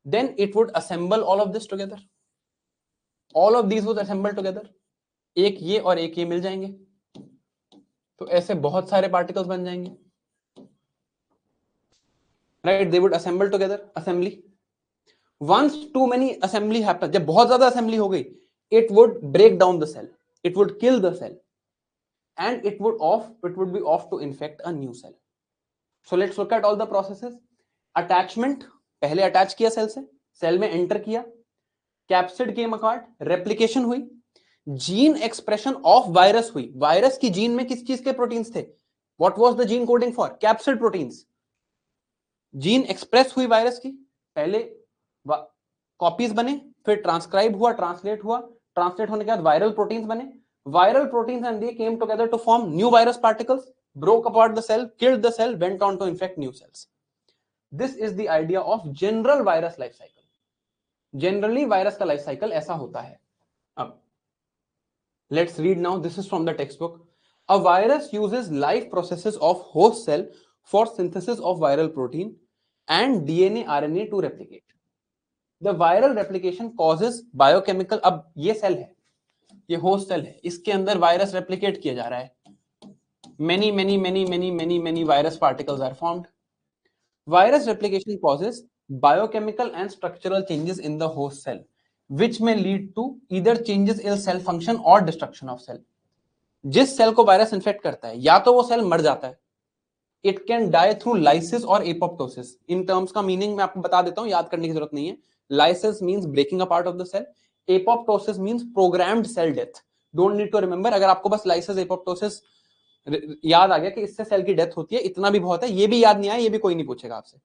then it would assemble all of this together, all of these would assemble together, एक ये और एक ये मिल जाएंगे, तो ऐसे बहुत सारे पार्टिकल्स बन जाएंगे, right, they would assemble together, assembly. Once too many assembly happen, जब बहुत ज्यादा असेंबली हो गई, it would break down the cell, it would kill the cell and it would be off to infect a new cell. So let's look at all the processes. Attachment, पहले अटैच किया सेल से, सेल में एंटर किया, कैप्सिड केम अपार्ट, रेप्लिकेशन हुई, जीन एक्सप्रेशन ऑफ वायरस हुई, वायरस की जीन में किस चीज के प्रोटीन्स थे, what was the gene coding for, capsid proteins, gene express हुई वायरस की, पहले कॉपीज बने, फिर ट्रांसक्राइब हुआ, ट्रांसलेट हुआ, ट्रांसलेट होने के बाद वायरल प्रोटीन्स बने, viral proteins and they came together to form new virus particles, broke apart the cell, killed the cell, went on to infect new cells. This is the idea of general virus life cycle. Generally virus का life cycle ऐसा होता है। अब let's read now, this is from the textbook. A virus uses life processes of host cell for synthesis of viral protein and DNA RNA to replicate. The viral replication causes biochemical, अब ये सेल है, ये होस्ट सेल है, इसके अंदर वायरस रेप्लिकेट किया जा रहा है, many virus particles are formed. Virus replication causes biochemical and structural changes in the host cell, which may lead to either changes in cell function or destruction of cell. जिस सेल को वायरस इन्फेक्ट करता है या तो वो सेल मर जाता है, it can die through lysis और एपोप्टोसिस. इन टर्म्स का मीनिंग मैं आपको बता देता हूं, याद करने की जरूरत नहीं है. Lysis means breaking apart of the cell, apoptosis means programmed cell death. Don't need to remember, अगर आपको बस लाइसिस एपोप्टोसिस याद आ गया कि इससे सेल की डेथ होती है, इतना भी बहुत है. ये भी याद नहीं आया, ये भी कोई नहीं पूछेगा आपसे,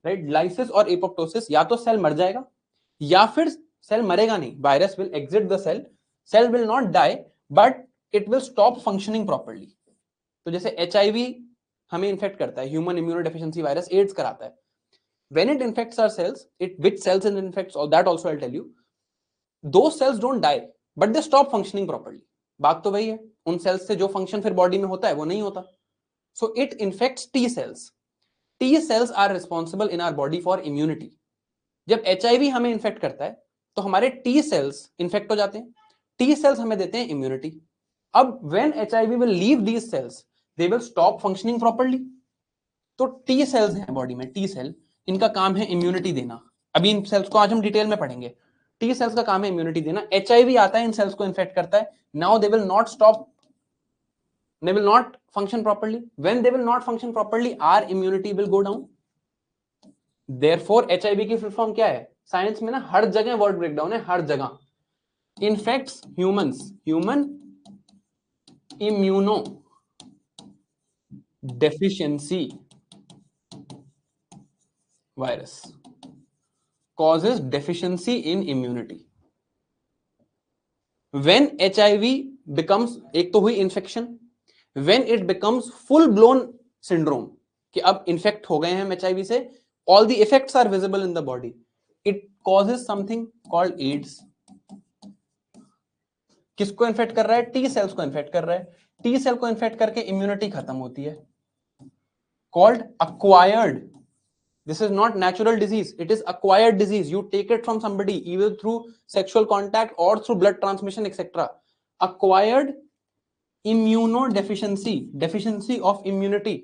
राइट. लाइसिस और एपोप्टोसिस, या तो सेल मर जाएगा या फिर सेल मरेगा नहीं. Virus will exit the cell, cell will not die but it will stop functioning properly. तो जैसे एचआईवी हमें इन्फेक्ट करता है, ह्यूमन इम्यूनोडेफिशिएंसी वायरस एड्स कराता है. When it infects our cells, which cells it infects, or that also I'll tell you. Those cells don't die, but they stop functioning properly. बात तो वही है, उन सेल्स से जो फंक्शन फिर बॉडी में होता है वो नहीं होता. So it infects T cells. T cells are responsible in our body for immunity. जब HIV हमें इन्फेक्ट करता है तो हमारे T cells इन्फेक्ट हो जाते हैं. T cells हमें देते हैं इम्यूनिटी. अब when HIV will leave these cells, they will stop functioning properly. तो T cells हैं बॉडी में, T cell, इनका काम है इम्यूनिटी देना. अभी इन सेल्स को आज हम डिटेल में पढ़ेंगे. टी सेल्स का काम है इम्यूनिटी देना. एचआईवी आता है, इन सेल्स को इन्फेक्ट करता है. Now they will not stop, they will not function properly. When they will not function properly, our immunity will go down. Therefore HIV की फुल फॉर्म क्या है? साइंस में ना हर जगह वर्ड ब्रेकडाउन है, हर जगह. Infects humans, human immuno deficiency virus causes deficiency in immunity. When HIV becomes, एक तो हुई infection, when it becomes full blown syndrome कि अब infect हो गए हैं हम HIV से, all the effects are visible in the body, it causes something called AIDS. किसको इन्फेक्ट कर रहा है? टी सेल्स को इन्फेक्ट कर रहा है. टी सेल को इन्फेक्ट करके इम्यूनिटी खत्म होती है, called acquired. This is not natural disease, it is acquired disease. You take it from somebody either through sexual contact or through blood transmission, etc. Acquired immunodeficiency, deficiency of immunity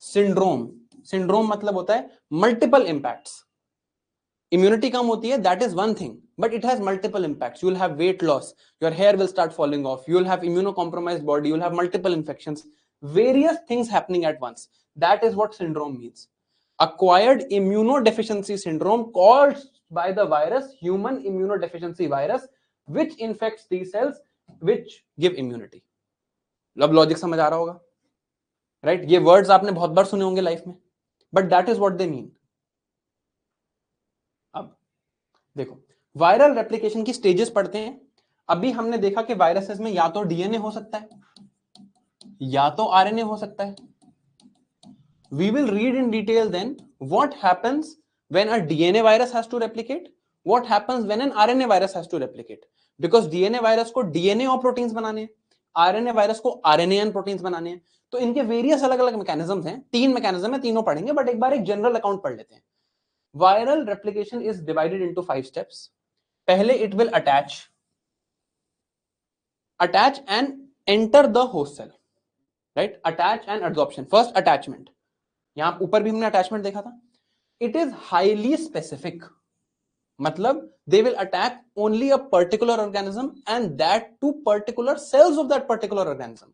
syndrome. Syndrome मतलब होता है multiple impacts. Immunity कम होती है, that is one thing, but it has multiple impacts. You will have weight loss, your hair will start falling off, you will have immunocompromised body, you will have multiple infections, various things happening at once. That is what syndrome means. Acquired immunodeficiency syndrome caused by the virus, human immunodeficiency virus, which infects T cells, which give immunity. अब लॉजिक समझ आ रहा होगा, राइट? ये वर्ड्स आपने बहुत बार सुने होंगे लाइफ में, but that is what they mean. अब देखो, वायरल रेप्लिकेशन की स्टेजेस पढ़ते हैं. अभी हमने देखा कि वायरसेस में या तो डीएनए हो सकता है या तो आरएनए हो सकता है. We will read in detail then what happens when a DNA virus has to replicate, what happens when an RNA virus has to replicate. Because DNA virus को DNA और प्रोटीन्स बनाने हैं, RNA virus को RNA और प्रोटीन्स बनाने हैं. तो इनके वेरियस अलग अलग मैकेनिज्म्स हैं. 3 मैकेनिज्म है, तीनों पढ़ेंगे, बट एक बार एक जनरल अकाउंट पढ़ लेते हैं. Viral replication is divided into 5 steps. पहले it will attach and enter the host cell, right? Attach and adsorption. First attachment, यहां ऊपर भी हमने अटैचमेंट देखा था. इट इज हाईली स्पेसिफिक, मतलब they will attack only a particular organism and that too particular cells of that particular organism.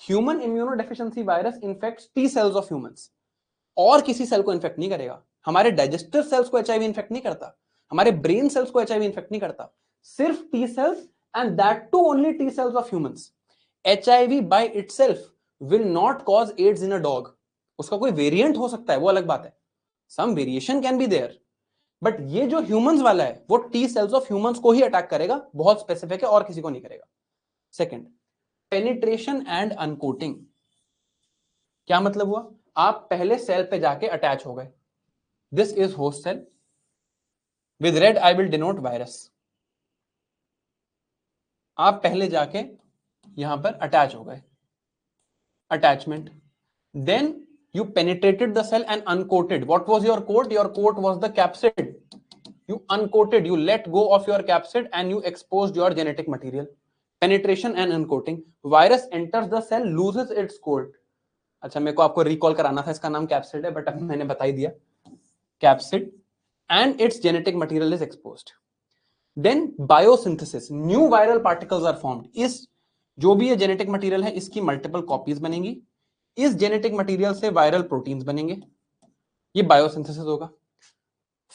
Human immunodeficiency virus infects T cells of humans, और किसी सेल को इन्फेक्ट नहीं करेगा. हमारे डाइजेस्टिव सेल्स को एचआईवी इन्फेक्ट नहीं करता, हमारे ब्रेन सेल्स को एचआईवी इन्फेक्ट नहीं करता, सिर्फ T cells, and that too only T cells of humans. HIV by itself will not cause AIDS in a dog. उसका कोई वेरिएंट हो सकता है, वो अलग बात है, some variation can be there, but ये जो ह्यूमंस वाला है वो टी सेल्स ऑफ ह्यूमंस को ही अटैक करेगा, बहुत स्पेसिफिक है, और किसी को नहीं करेगा. Second, penetration and uncoating. क्या मतलब हुआ? आप पहले सेल पे जाके अटैच हो गए. This is host cell, with red I will denote virus. आप पहले जाके यहां पर अटैच हो गए, attachment. Then you penetrated the cell and uncoated. What was your coat? Your coat was the capsid. you uncoated, you let go of your capsid and you exposed your genetic material. Penetration and uncoating. Virus enters the cell, loses its coat. अच्छा, मेरे को आपको रिकॉल कराना था, इसका नाम कैप्सिड है, बट अब मैंने बता ही दिया, capsid, and its genetic material is exposed. Then biosynthesis, new viral particles are formed. इस जो भी ये जेनेटिक मटेरियल है इसकी मल्टीपल कॉपीज बनेंगी, इस जेनेटिक मटेरियल से वायरल प्रोटीन्स बनेंगे, ये बायोसिंथेसिस होगा.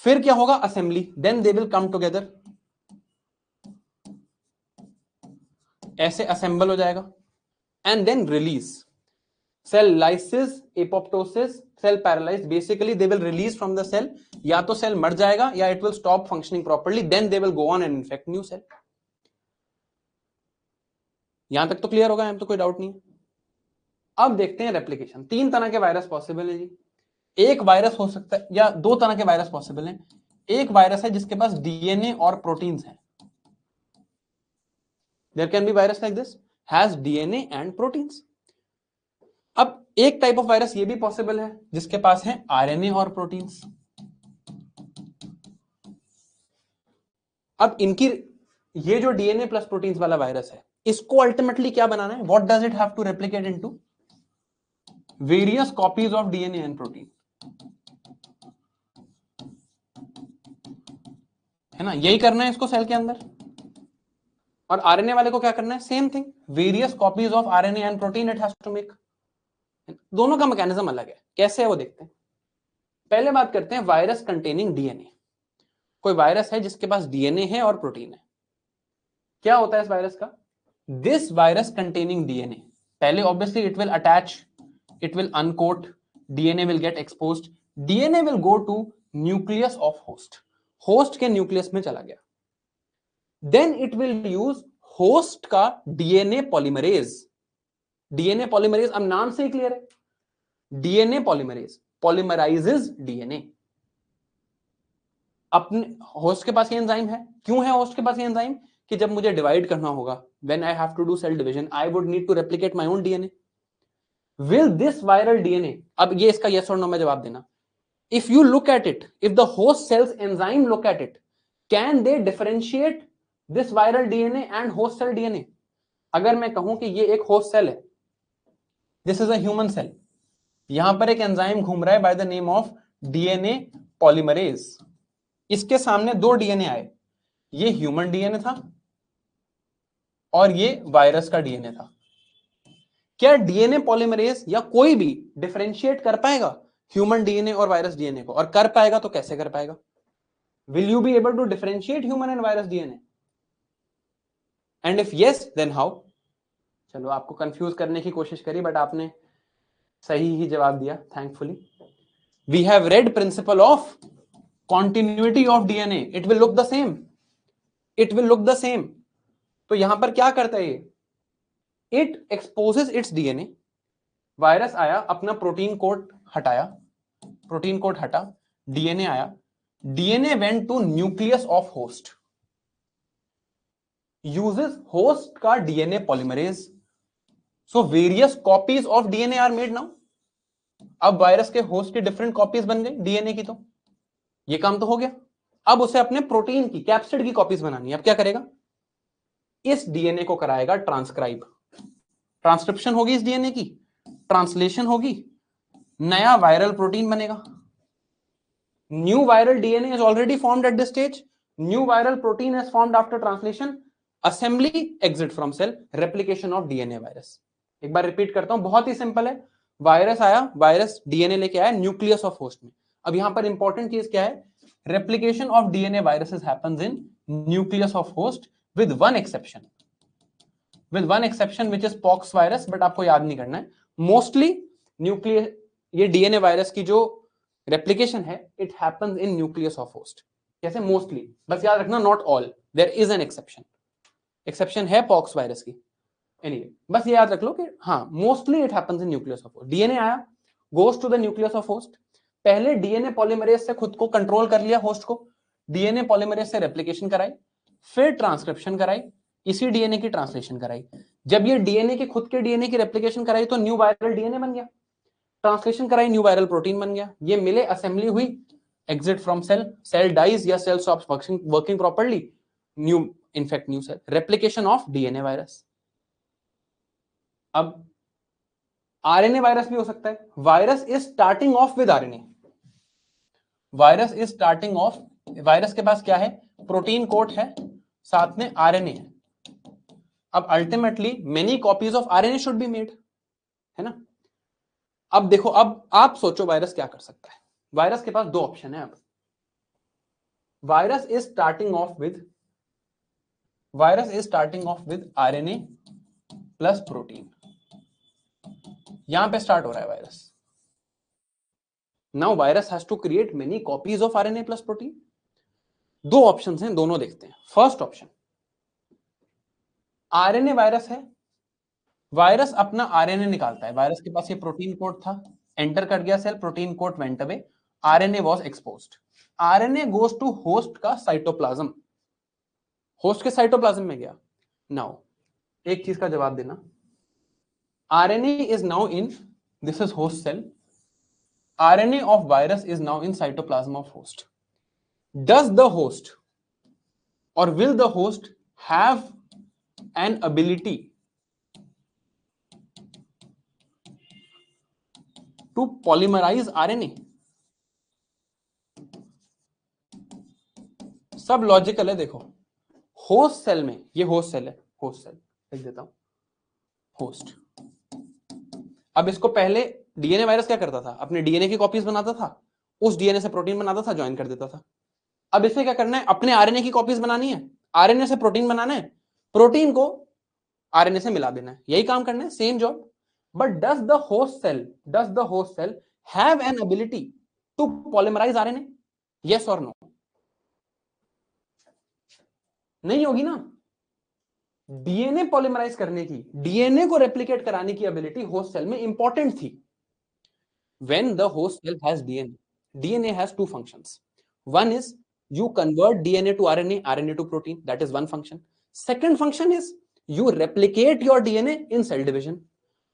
फिर क्या होगा? Assembly. Then they will come together, ऐसे असेंबल हो जाएगा, and then release. Cell lysis, apoptosis, cell paralyse, basically they will release from the cell. या तो सेल मर जाएगा या it will stop functioning properly, then they will go on and infect new cell. यहां तक तो क्लियर होगा, हम तो कोई डाउट नहीं. अब देखते हैं रेप्लिकेशन. 3 तरह के वायरस पॉसिबल है जी. एक वायरस हो सकता है, या 2 तरह के वायरस पॉसिबल हैं. एक वायरस है जिसके पास डीएनए और प्रोटीन्स हैं. There can be virus like this, has DNA and proteins. अब एक टाइप ऑफ वायरस ये भी पॉसिबल है जिसके पास है आरएनए और प्रोटीन्स. अब इनकी, ये जो डीएनए प्लस प्रोटीन्स वाला वायरस है, इसको अल्टीमेटली क्या बनाना है? What does it have to replicate into? Various copies of DNA and protein, है ना? यही करना है इसको सेल के अंदर. और आरएनए वाले को क्या करना है? Same thing, various copies of RNA and protein it has to make. दोनों का मैकेनिज्म अलग है, कैसे है वो देखते हैं. पहले बात करते हैं वायरस कंटेनिंग डीएनए. कोई वायरस है जिसके पास डीएनए है और प्रोटीन है. क्या होता है इस वायरस का? दिस वायरस कंटेनिंग डीएनए, पहले obviously it will attach, it will uncoat, DNA will get exposed, DNA will go to nucleus of host, host के न्यूक्लियस में चला गया. Then it will use host का डीएनए पॉलीमरेज. डीएनए पॉलीमरेज, अब नाम से ही क्लियर है, डीएनए पॉलीमरेज पॉलीमराइजेस डीएनए. अपने होस्ट के पास ये एंजाइम है. क्यों है होस्ट के पास ये एंजाइम? कि जब मुझे डिवाइड करना होगा, when I have to do cell division, I would need to replicate my own DNA. Will this viral DNA, अब ये इसका यस और नो में जवाब देना. If you look at it, if the host cells enzyme look at it, can they differentiate this viral DNA and host cell DNA? अगर मैं कहूं कि ये एक होस्ट सेल है, this is a human cell, यहां पर एक एंजाइम घूम रहा है by the name of DNA polymerase. इसके सामने 2 डीएनए आए, ये ह्यूमन डीएनए था और ये वायरस का डीएनए था. क्या डीएनए पॉलीमरेज या कोई भी डिफरेंशिएट कर पाएगा ह्यूमन डीएनए और वायरस डीएनए को? और कर पाएगा तो कैसे कर पाएगा? Will you be able to differentiate human and virus DNA? And if yes, then how? चलो, आपको कंफ्यूज करने की कोशिश करी, बट आपने सही ही जवाब दिया, thankfully. We have read principle of continuity of DNA, it will look the same, it will look the same. तो यहां पर क्या करता है ये? it exposes its DNA. Virus आया, अपना प्रोटीन कोड हटाया, प्रोटीन कोड हटा, डीएनए आया, DNA went to nucleus of host, uses host का DNA polymerase. so various copies of DNA are made now. अब वायरस के होस्ट की डिफरेंट कॉपीज बन गई डीएनए की, तो ये काम तो हो गया. अब उसे अपने प्रोटीन की, कैप्सिड की कॉपीज बनानी है. अब क्या करेगा? इस डीएनए को कराएगा ट्रांसक्राइब, ट्रांसक्रिप्शन होगी इस डीएनए की, ट्रांसलेशन होगी, नया वायरल प्रोटीन बनेगा. New viral DNA is already formed at this stage, new viral protein is formed after translation, assembly, exit from cell, replication of DNA virus. एक बार रिपीट करता हूं, बहुत ही सिंपल है. वायरस आया, वायरस डीएनए लेके आया न्यूक्लियस ऑफ होस्ट में. अब यहां पर इंपॉर्टेंट चीज क्या है? Replication of DNA viruses happens in nucleus of host with one exception, which is pox virus, but आपको याद नहीं करना है. मोस्टली न्यूक्लियस, ये डीएनए वायरस की जो रेप्लिकेशन है, it happens in nucleus of host. कैसे? मोस्टली, बस याद रखना, not all, there is an exception. Exception है पॉक्स वायरस की. एनीवे, बस ये याद रख लो कि हाँ, mostly it happens in nucleus of host. DNA आया, goes to the nucleus of host, पहले डीएनए पॉलीमरेज से खुद को कंट्रोल कर लिया होस्ट को, डीएनए पॉलीमरेज से रेप्लिकेशन कराई, फिर ट्रांसक्रिप्शन कराई, इसी डीएनए की ट्रांसलेशन कराई. जब ये डीएनए की, खुद के डीएनए की रेप्लिकेशन कराई तो न्यू वायरल डीएनए बन गया, ट्रांसलेशन कराई, न्यू वायरल प्रोटीन बन गया. ये मिले, असेंबली हुई, exit from cell dies या cell stops working properly, infect new cell. Replication of DNA virus. अब RNA वायरस भी हो सकता है. Virus is starting off with RNA. Virus is starting of, virus के पास क्या है, प्रोटीन कोट है, साथ में RNA है. अब ultimately many copies of RNA should be made, है ना. अब देखो, अब आप सोचो वायरस क्या कर सकता है. वायरस के पास दो ऑप्शन है. अब virus is starting off with RNA plus protein. यहां पे स्टार्ट हो रहा है virus. Now virus has to create many copies of RNA plus protein. दो ऑप्शंस हैं, दोनों देखते हैं. फर्स्ट ऑप्शन, RNA वायरस है, वायरस अपना RNA निकालता है. वायरस के पास ये प्रोटीन कोड था, एंटर कर गया cell, protein coat went away, RNA was exposed. RNA goes to host का साइटोप्लाज्म, होस्ट के साइटोप्लाज्म में गया. नाउ एक चीज का जवाब देना, RNA is now in, this is host cell, RNA of virus is now in cytoplasm of host. Does the host or will the host have an ability to polymerize RNA? सब लॉजिकल है. देखो, होस्ट सेल में, ये होस्ट सेल है, होस्ट सेल लिख देता हूं, होस्ट. अब इसको पहले डीएनए वायरस क्या करता था, अपने डीएनए की कॉपीज बनाता था, उस डीएनए से प्रोटीन बनाता था, ज्वाइन कर देता था. अब इसे क्या करना है, अपने आरएनए की कॉपीज बनानी है, आरएनए से प्रोटीन बनाना है, प्रोटीन को आरएनए से मिला देना है, यही काम करना है, same job. But does the host cell have an ability to polymerise RNA? Yes और नो? नहीं होगी ना. डीएनए पॉलीमराइज करने की, डीएनए को रेप्लिकेट कराने की एबिलिटी होस्ट सेल में इंपॉर्टेंट थी. When the host cell has DNA, DNA has two functions. One is you convert DNA to RNA, RNA to protein. That is one function. Second function is you replicate your DNA in cell division,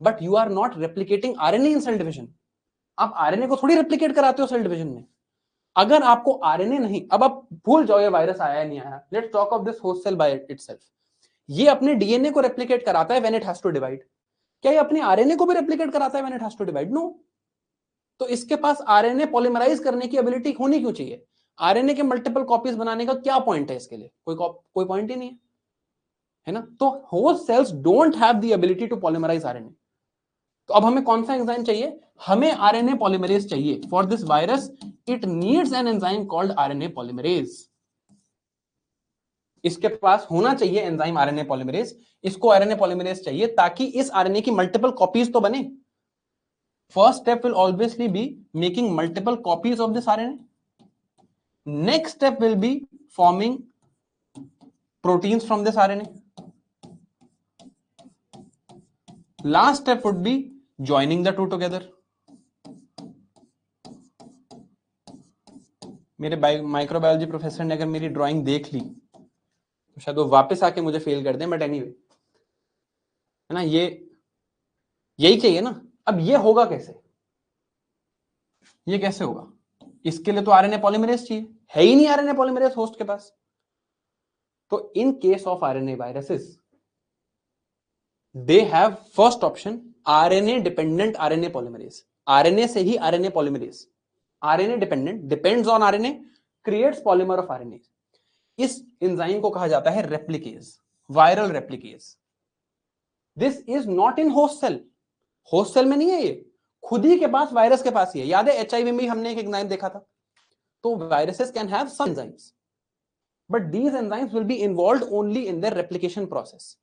but you are not replicating RNA in cell division. आप RNA को थोड़ी replicate कराते हो cell division में. अगर आपको RNA नहीं, अब आप भूल जाओ ये वायरस आया नहीं आया. Let's talk of this host cell by itself. ये अपने DNA को replicate कराता है when it has to divide. क्या ये अपने RNA को भी replicate कराता है when it has to divide? No. तो इसके पास RNA polymerize करने की ability होनी क्यों चाहिए? आरएनए के मल्टीपल कॉपीज बनाने का क्या पॉइंट है इसके लिए? कोई पॉइंट ही नहीं है ना. तो host cells don't have the ability to polymerise RNA. तो अब हमें कौन सा एंजाइम चाहिए? हमें आरएनए पॉलीमरेज चाहिए. For this virus it needs an enzyme called RNA polymerase. इसके पास होना चाहिए एंजाइम आरएनए पॉलीमरेज. इसको आरएनए पॉलीमरेज चाहिए ताकि इस आरएनए की मल्टीपल कॉपीज तो बने. First step will obviously be making multiple copies of this RNA. Next step will be forming proteins from this RNA. Last step would be joining the two together. मेरे माइक्रोबायोलॉजी प्रोफेसर ने अगर मेरी ड्राइंग देख ली तो शायद वो वापस आके मुझे फेल कर दें, बट एनीवे, है ना, ये यही चाहिए ना. अब ये होगा कैसे? ये कैसे होगा? इसके लिए तो आरएनए पॉलीमरेज चाहिए, है ही नहीं आरएनए पॉलीमरेज होस्ट के पास. तो in case of RNA viruses they have first option RNA dependent RNA polymerase. RNA से ही RNA polymerase, RNA dependent, depends on RNA, creates polymer of RNA. इस एंजाइम को कहा जाता है replicase, viral replicase. This is not in host cell. Host cell में नहीं है ये, खुद ही के पास, वायरस के पास ही है. याद है एचआईवी में हमने एक एंजाइम देखा था. तो viruses can have some enzymes, but these enzymes will be involved only in their replication process.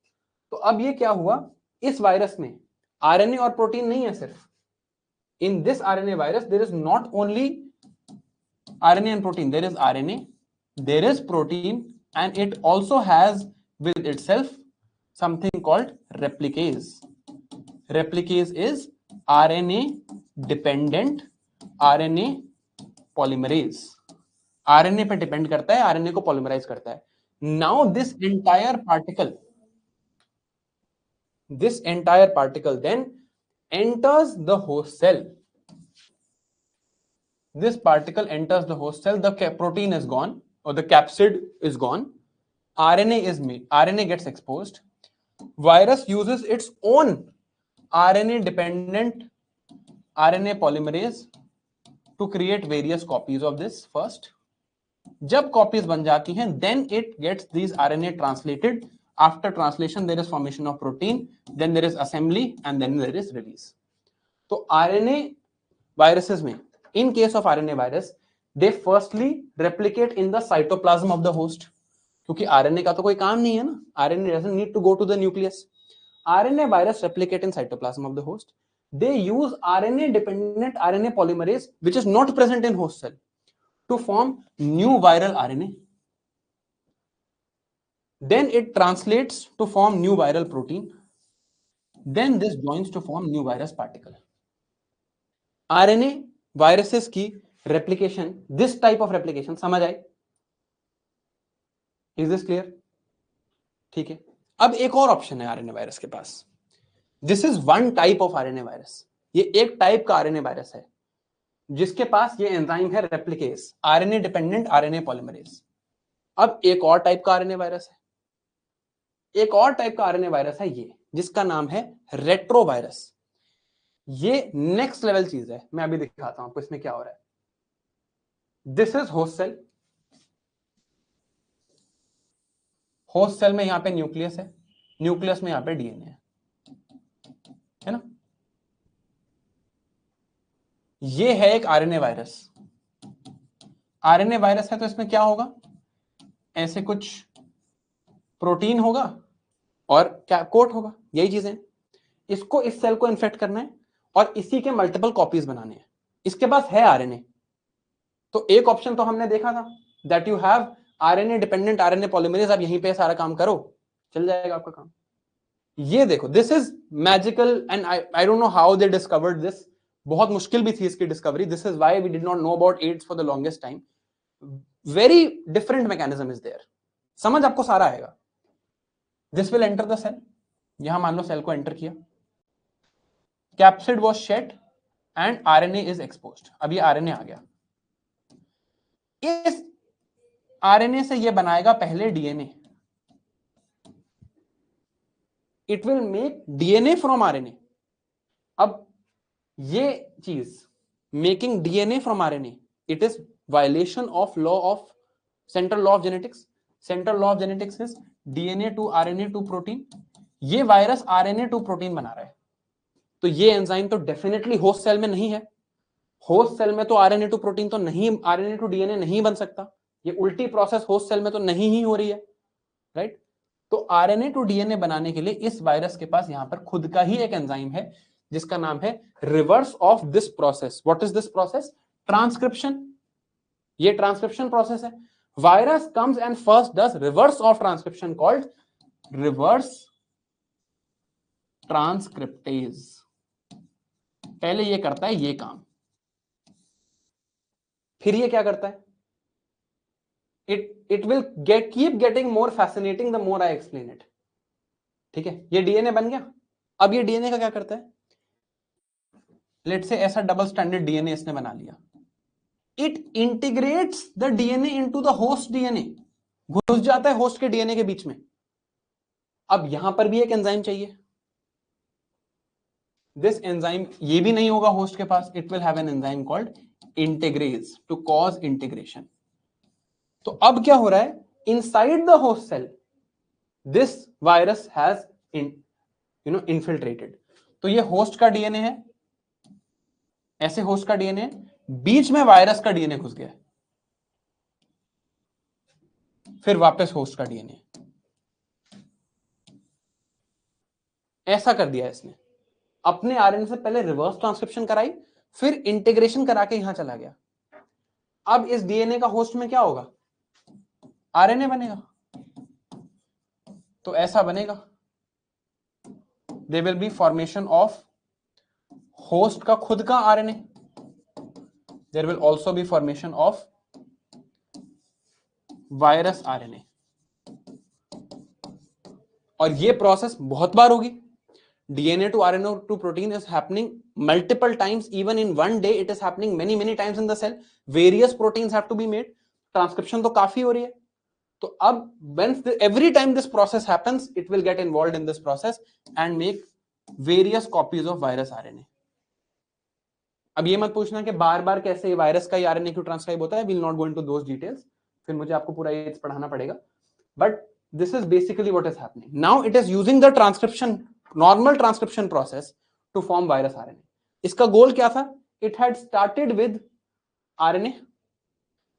तो अब ये क्या हुआ, इस वायरस में आरएनए और प्रोटीन नहीं है सिर्फ. In this RNA virus there is not only RNA and protein, there is RNA, there is protein, and it also has with itself something called replicase. Replicase is RNA dependent RNA polymerase. RNA पे डिपेंड करता है, आरएनए को पॉलीमराइज करता है. Now this entire particle then enters the host cell. this particle enters the host cell, the protein is gone or the capsid is gone, RNA is made, RNA gets exposed. Virus uses its own RNA dependent RNA polymerase to create various copies of this first. जब कॉपीज बन जाती हैं, then it gets these RNA translated. After translation there is formation of protein, then there is assembly and then there is release. तो RNA viruses में, in case of RNA virus, they firstly replicate in the cytoplasm of the host. क्योंकि RNA का तो कोई काम नहीं है ना, RNA doesn't need to go to the nucleus. RNA virus replicate in cytoplasm of the host. They use RNA dependent RNA polymerase which is not present in host cell to form new viral RNA. Then it translates to form new viral protein. Then this joins to form new virus particle. RNA viruses की replication, this type of replication, समझ आई? Is this clear? ठीक है. अब एक और ऑप्शन है RNA वायरस के पास. This is one type of RNA virus. ये एक टाइप का RNA वायरस है जिसके पास ये एंजाइम है रेप्लिकेस, RNA डिपेंडेंट RNA पॉलीमरेज. अब एक और टाइप का RNA वायरस है, एक और टाइप का RNA वायरस है ये, जिसका नाम है रेट्रोवायरस. ये नेक्स्ट लेवल चीज है, मैं अभी दिखाता हूं आपको इसमें क्या हो रहा है. This is host cell. Host cell में यहां पे न्यूक्लियस है, न्यूक्लियस में यहां पे डीएनए है ना. ये है एक आरएनए वायरस. आरएनए वायरस है तो इसमें क्या होगा, ऐसे कुछ प्रोटीन होगा और क्या कोट होगा, यही चीजें. इसको, इस सेल को इन्फेक्ट करना है और इसी के मल्टीपल कॉपीज बनाने हैं. इसके पास है आरएनए. तो एक ऑप्शन तो हमने देखा था, that you have RNA dependent RNA polymerase. आप यहीं पे सारा काम करो, चल जाएगा आपका काम. ये देखो, this is magical and I don't know how they discovered this. बहुत मुश्किल भी थी इसकी discovery. This is why we did not know about AIDS for the longest time. Very different mechanism is there. समझ आपको सारा आएगा. This will enter the cell. यहां मान लो सेल को एंटर किया, capsid was shed and RNA is exposed. अब ये आरएनए आ गया. इस आरएनए से ये बनाएगा पहले DNA. It will make DNA from RNA. अब ये चीज, making DNA from RNA, it is violation of law of central law of genetics. Central law of genetics is DNA to RNA to protein. ये वायरस आरएनए टू प्रोटीन बना रहा है. तो ये एंजाइम तो डेफिनेटली होस्ट सेल में नहीं है. होस्ट सेल में तो आरएनए टू प्रोटीन तो नहीं, आरएनए टू डीएनए नहीं बन सकता. ये उल्टी प्रोसेस होस्ट सेल में तो नहीं ही हो रही है, राइट. तो आरएनए टू डीएनए बनाने के लिए इस वायरस के पास यहां पर खुद का ही एक एंजाइम है जिसका नाम है reverse of this process. What is this process? Transcription. ये ट्रांसक्रिप्शन प्रोसेस है. Virus comes and first does reverse of transcription called reverse transcriptase. पहले ये करता है ये काम, फिर ये क्या करता है, it will keep getting more fascinating the more I explain it. ठीक है. ये डीएनए बन गया. अब ये डीएनए का क्या करता है, लेट्स से ऐसा डबल स्टैंडर्ड डीएनए इसने बना लिया. It integrates the DNA into the host DNA. घुस जाता है होस्ट के डीएनए के बीच में. अब यहां पर भी एक एंजाइम चाहिए. दिस एंजाइम, ये भी नहीं होगा होस्ट के पास. It will have an enzyme called integrase to cause integration. तो अब क्या हो रहा है, inside the host cell this virus has infiltrated. तो ये होस्ट का डीएनए है, ऐसे होस्ट का डीएनए, बीच में वायरस का डीएनए घुस गया, फिर वापस होस्ट का डीएनए. ऐसा कर दिया इसने. अपने आरएनए से पहले रिवर्स ट्रांसक्रिप्शन कराई, फिर इंटीग्रेशन करा के यहां चला गया. अब इस डीएनए का होस्ट में क्या होगा, आरएनए बनेगा. तो ऐसा बनेगा, there will be formation of host का खुद का RNA. There will also be formation of virus RNA. और ये प्रोसेस बहुत बार होगी. DNA to RNA to protein is happening multiple times, even in one day it is happening many times in the cell. Various proteins have to be made. Transcription तो काफी हो रही है. तो अब every time this process happens, it will get involved in this process and make various copies of virus RNA. अब ये मत पूछना कि बार बार कैसे वायरस का RNA क्यों ट्रांसक्राइब होता है. Will not go into those details, फिर मुझे आपको पूरा ये पढ़ाना पड़ेगा. But this is basically what is happening. Now it is using the normal transcription process to form virus RNA. इसका गोल क्या था? It had started with RNA.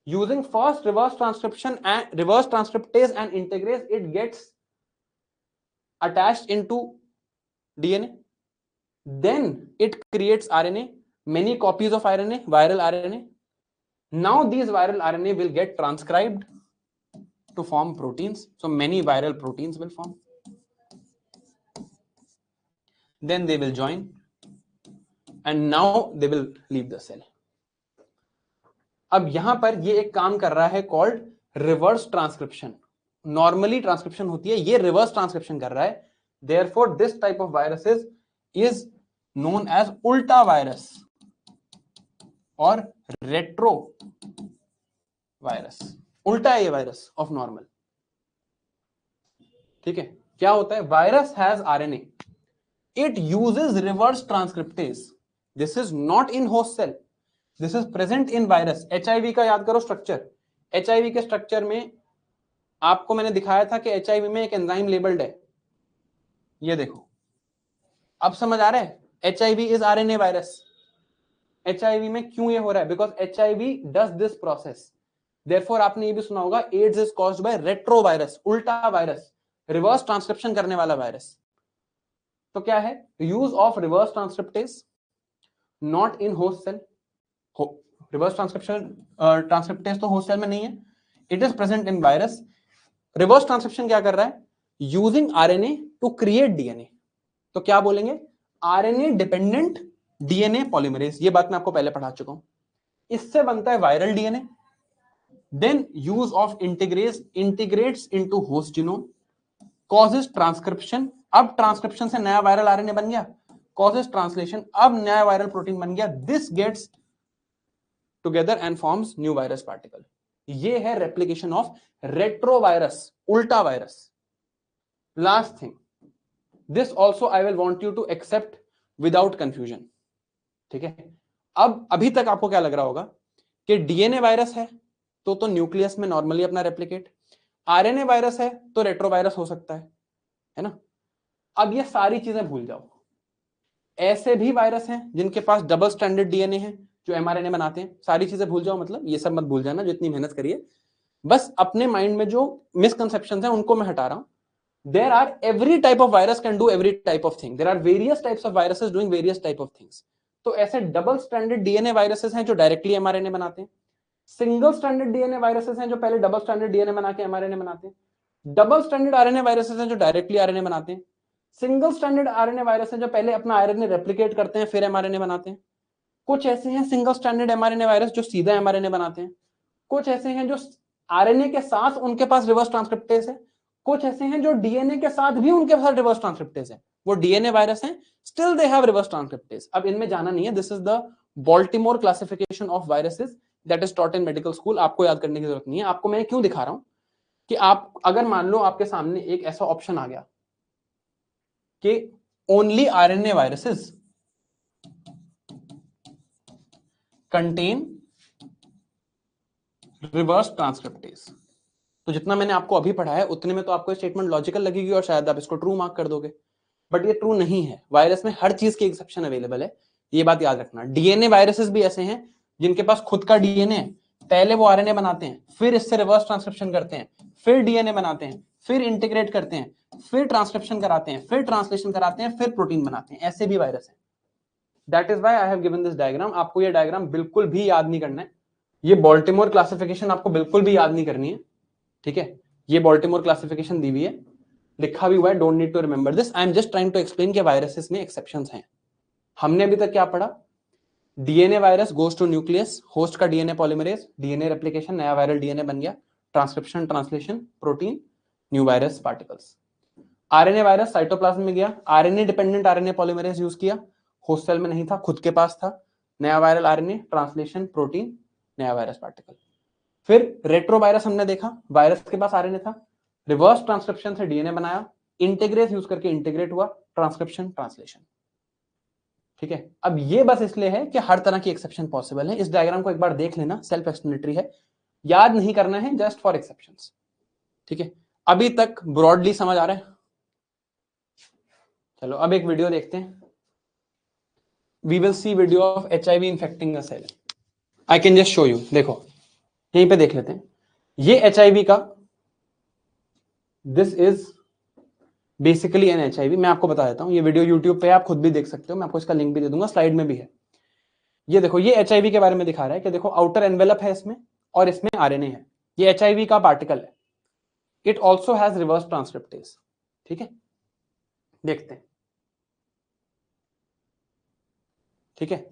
Using first reverse transcription and reverse transcriptase and integrase, it gets attached into DNA. Then it creates RNA, many copies of RNA, viral RNA. Now these viral RNA will get transcribed to form proteins. So many viral proteins will form. Then they will join and now they will leave the cell. अब यहां पर ये एक काम कर रहा है called reverse transcription. Normally transcription होती है, ये reverse transcription कर रहा है. Therefore this type of viruses is known as ulta virus or retro virus. उल्टा है ये वायरस ऑफ नॉर्मल. ठीक है, क्या होता है? Virus has RNA, it uses reverse transcriptase. This is not in host cell, this is present in virus. HIV का याद करो स्ट्रक्चर. एचआईवी के स्ट्रक्चर में आपको मैंने दिखाया था कि एचआईवी में एक एंजाइम लेबल्ड है, ये देखो. अब समझ आ रहा है? HIV is RNA virus. HIV में क्यों ये हो रहा है? Because HIV does this process. Therefore आपने ये भी सुना होगा, AIDS is caused by retrovirus, उल्टा वायरस, रिवर्स ट्रांसक्रिप्शन करने वाला वायरस. तो क्या है? Use of reverse transcriptase, not in host cell. Reverse transcriptase तो होस्ट सेल में नहीं है, it is present in virus. Reverse transcription क्या कर रहा है? Using RNA to create DNA. तो क्या बोलेंगे? RNA dependent DNA polymerase. ये बात मैं आपको पहले पढ़ा चुका हूं. इससे बनता है viral DNA. Then use of integrase integrates into host genome, causes transcription. अब ट्रांसक्रिप्शन से नया वायरल आरएनए बन गया. Causes translation, अब नया वायरल प्रोटीन बन गया. This gets together and forms new virus particle. ये है replication of retrovirus, उल्टा virus. Last thing, this also I will want you to accept without confusion. ठीक है? अब अभी तक आपको क्या लग रहा होगा कि डीएनए वायरस है तो न्यूक्लियस में नॉर्मली अपना रेप्लिकेट. आरएनए वायरस है तो रेट्रोवायरस हो सकता है ना? अब ये सारी चीजें भूल जाओ. ऐसे भी वायरस हैं जिनके पास डबल स्ट्रैंडेड डीएनए है जो एमआरएनए बनाते हैं. सारी चीजें भूल जाओ, मतलब ये सब मत भूल जाना जो इतनी मेहनत करिए. बस अपने माइंड में जो मिसकंसेप्शंस हैं उनको मैं हटा रहा हूं. There are every type of virus can do every type of thing. There are various types of viruses doing various type of things. तो ऐसे डबल स्ट्रैंडेड डीएनए वायरसेस हैं जो डायरेक्टली एमआरएनए बनाते हैं. सिंगल स्ट्रैंडेड डीएनए वायरसेस हैं जो पहले डबल स्ट्रैंडेड डीएनए बना के एमआरएनए बनाते हैं. डबल स्ट्रैंडेड आरएनए वायरसेस हैं जो डायरेक्टली आरएनए बनाते हैं. सिंगल स्ट्रैंडेड आरएनए वायरस हैं जो पहले अपना आरएनए रेप्लिकेट करते हैं फिर एमआरएनए बनाते हैं. कुछ ऐसे हैं सिंगल स्ट्रैंडेड एमआरएनए वायरस जो सीधा एमआरएनए बनाते हैं. कुछ ऐसे हैं जो आरएनए के साथ उनके पास रिवर्स ट्रांसक्रिप्टेज है. कुछ ऐसे हैं जो डीएनए के साथ भी उनके पास रिवर्स ट्रांसक्रिप्टेज है. वो डीएनए वायरस हैं, still they have reverse transcriptase. अब इनमें जाना नहीं है. This is the Baltimore classification of viruses that is taught in medical school. आपको याद करने की जरूरत नहीं है. आपको मैं क्यों दिखा रहा हूं कि आप अगर मान लो आपके सामने एक ऐसा ऑप्शन आ गया कि only RNA viruses contain reverse transcriptase, तो जितना मैंने आपको अभी पढ़ा है उतने में तो आपको स्टेटमेंट लॉजिकल लगेगी और शायद आप इसको ट्रू मार्क कर दोगे. बट ये ट्रू नहीं है. वायरस में हर चीज की एक्सेप्शन अवेलेबल है, ये बात याद रखना. डीएनए वायरसेस भी ऐसे हैं जिनके पास खुद का डीएनए है. पहले वो आरएनए बनाते हैं, फिर इससे रिवर्स ट्रांसक्रिप्शन करते हैं, फिर डीएनए बनाते हैं, फिर इंटीग्रेट करते हैं, फिर ट्रांसक्रिप्शन कराते हैं, फिर ट्रांसलेशन कराते हैं, फिर प्रोटीन बनाते हैं. ऐसे भी वायरस है. That is why I have given this diagram. आपको ये डायग्राम बिल्कुल भी याद नहीं करना है. ये बॉल्टिमोर क्लासिफिकेशन आपको बिल्कुल भी याद नहीं करनी है. ठीक है, ये बॉल्टिमोर क्लासिफिकेशन दी हुई है, लिखा भी हुआ है. Don't need to remember this. I am just trying to explain कि वायरसेस में एक्सेप्शंस हैं. हमने अभी तक क्या पढ़ा? DNA virus goes to nucleus, host का डीएनए पॉलीमरेज, डीएनए रेप्लिकेशन, नया वायरल डीएनए बन गया, transcription, translation, protein, new virus particles. RNA virus cytoplasm में गया, RNA dependent RNA polymerase use किया, होस्ट सेल में नहीं था, खुद के पास था, नया वायरल आरएनए, ट्रांसलेशन, प्रोटीन, नया वायरस पार्टिकल। फिर रेट्रोवायरस हमने देखा, वायरस के पास आरएनए था, रिवर्स ट्रांसक्रिप्शन से डीएनए बनाया, इंटीग्रेस यूज करके इंटीग्रेट हुआ, ट्रांसक्रिप्शन, ट्रांसलेशन। ठीक है, अब ये बस इसलिए है कि हर तरह की एक्सेप्शन पॉसिबल है। इस डायग्राम को एक बार देख लेना, सेल्फ एक्सप्लेनेटरी है, याद नहीं करना है, जस्ट फॉर एक्सेप्शंस। ठीक है, अभी तक ब्रॉडली समझ आ रहा है? चलो अब एक वीडियो देखते हैं। We will see video of HIV infecting a cell. I can just show you, देखो यहीं पे देख लेते हैं। ये HIV का, this is basically an HIV। मैं आपको बता देता हूं, ये वीडियो यूट्यूब पे आप खुद भी देख सकते हो, मैं आपको इसका लिंक भी दे दूंगा, स्लाइड में भी है। ये देखो, ये HIV के बारे में दिखा रहा है कि देखो आउटर एनवेलप है इसमें और इसमें आरएनए है। ये HIV का पार्टिकल है। It also has reverse transcriptase. ठीक है, देखते हैं। ठीक है,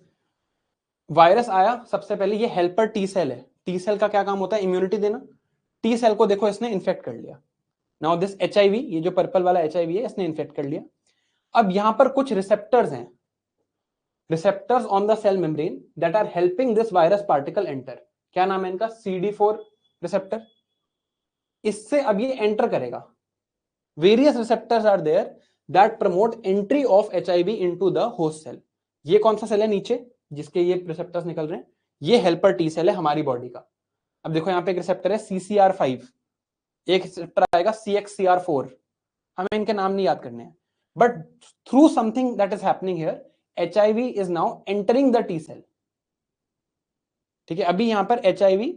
वायरस आया, सबसे पहले ये हेल्पर टी सेल है। टी सेल का क्या काम होता है? इम्यूनिटी देना। टी सेल को देखो इसने इन्फेक्ट कर लिया। नाउ दिस HIV, ये जो पर्पल वाला HIV है, इसने इन्फेक्ट कर लिया। अब यहां पर कुछ रिसेप्टर्स हैं, receptors on the cell membrane that are helping this virus particle enter. क्या नाम है इनका? CD4 receptor. इससे अब ये एंटर करेगा। Various receptors are there that promote entry of HIV into the host cell. ये कौन सा सेल है नीचे जिसके ये रिसेप्टर्स निकल रहे हैं? ये हेल्पर टी सेल है हमारी बॉडी का। अब देखो यहां पे एक रिसेप्टर है CCR5, एक रिसेप्टर आएगा CXCR4। हमें इनके नाम नहीं याद करने हैं, but through something that is happening here, HIV is now entering the T cell. ठीक है, अभी यहां पर HIV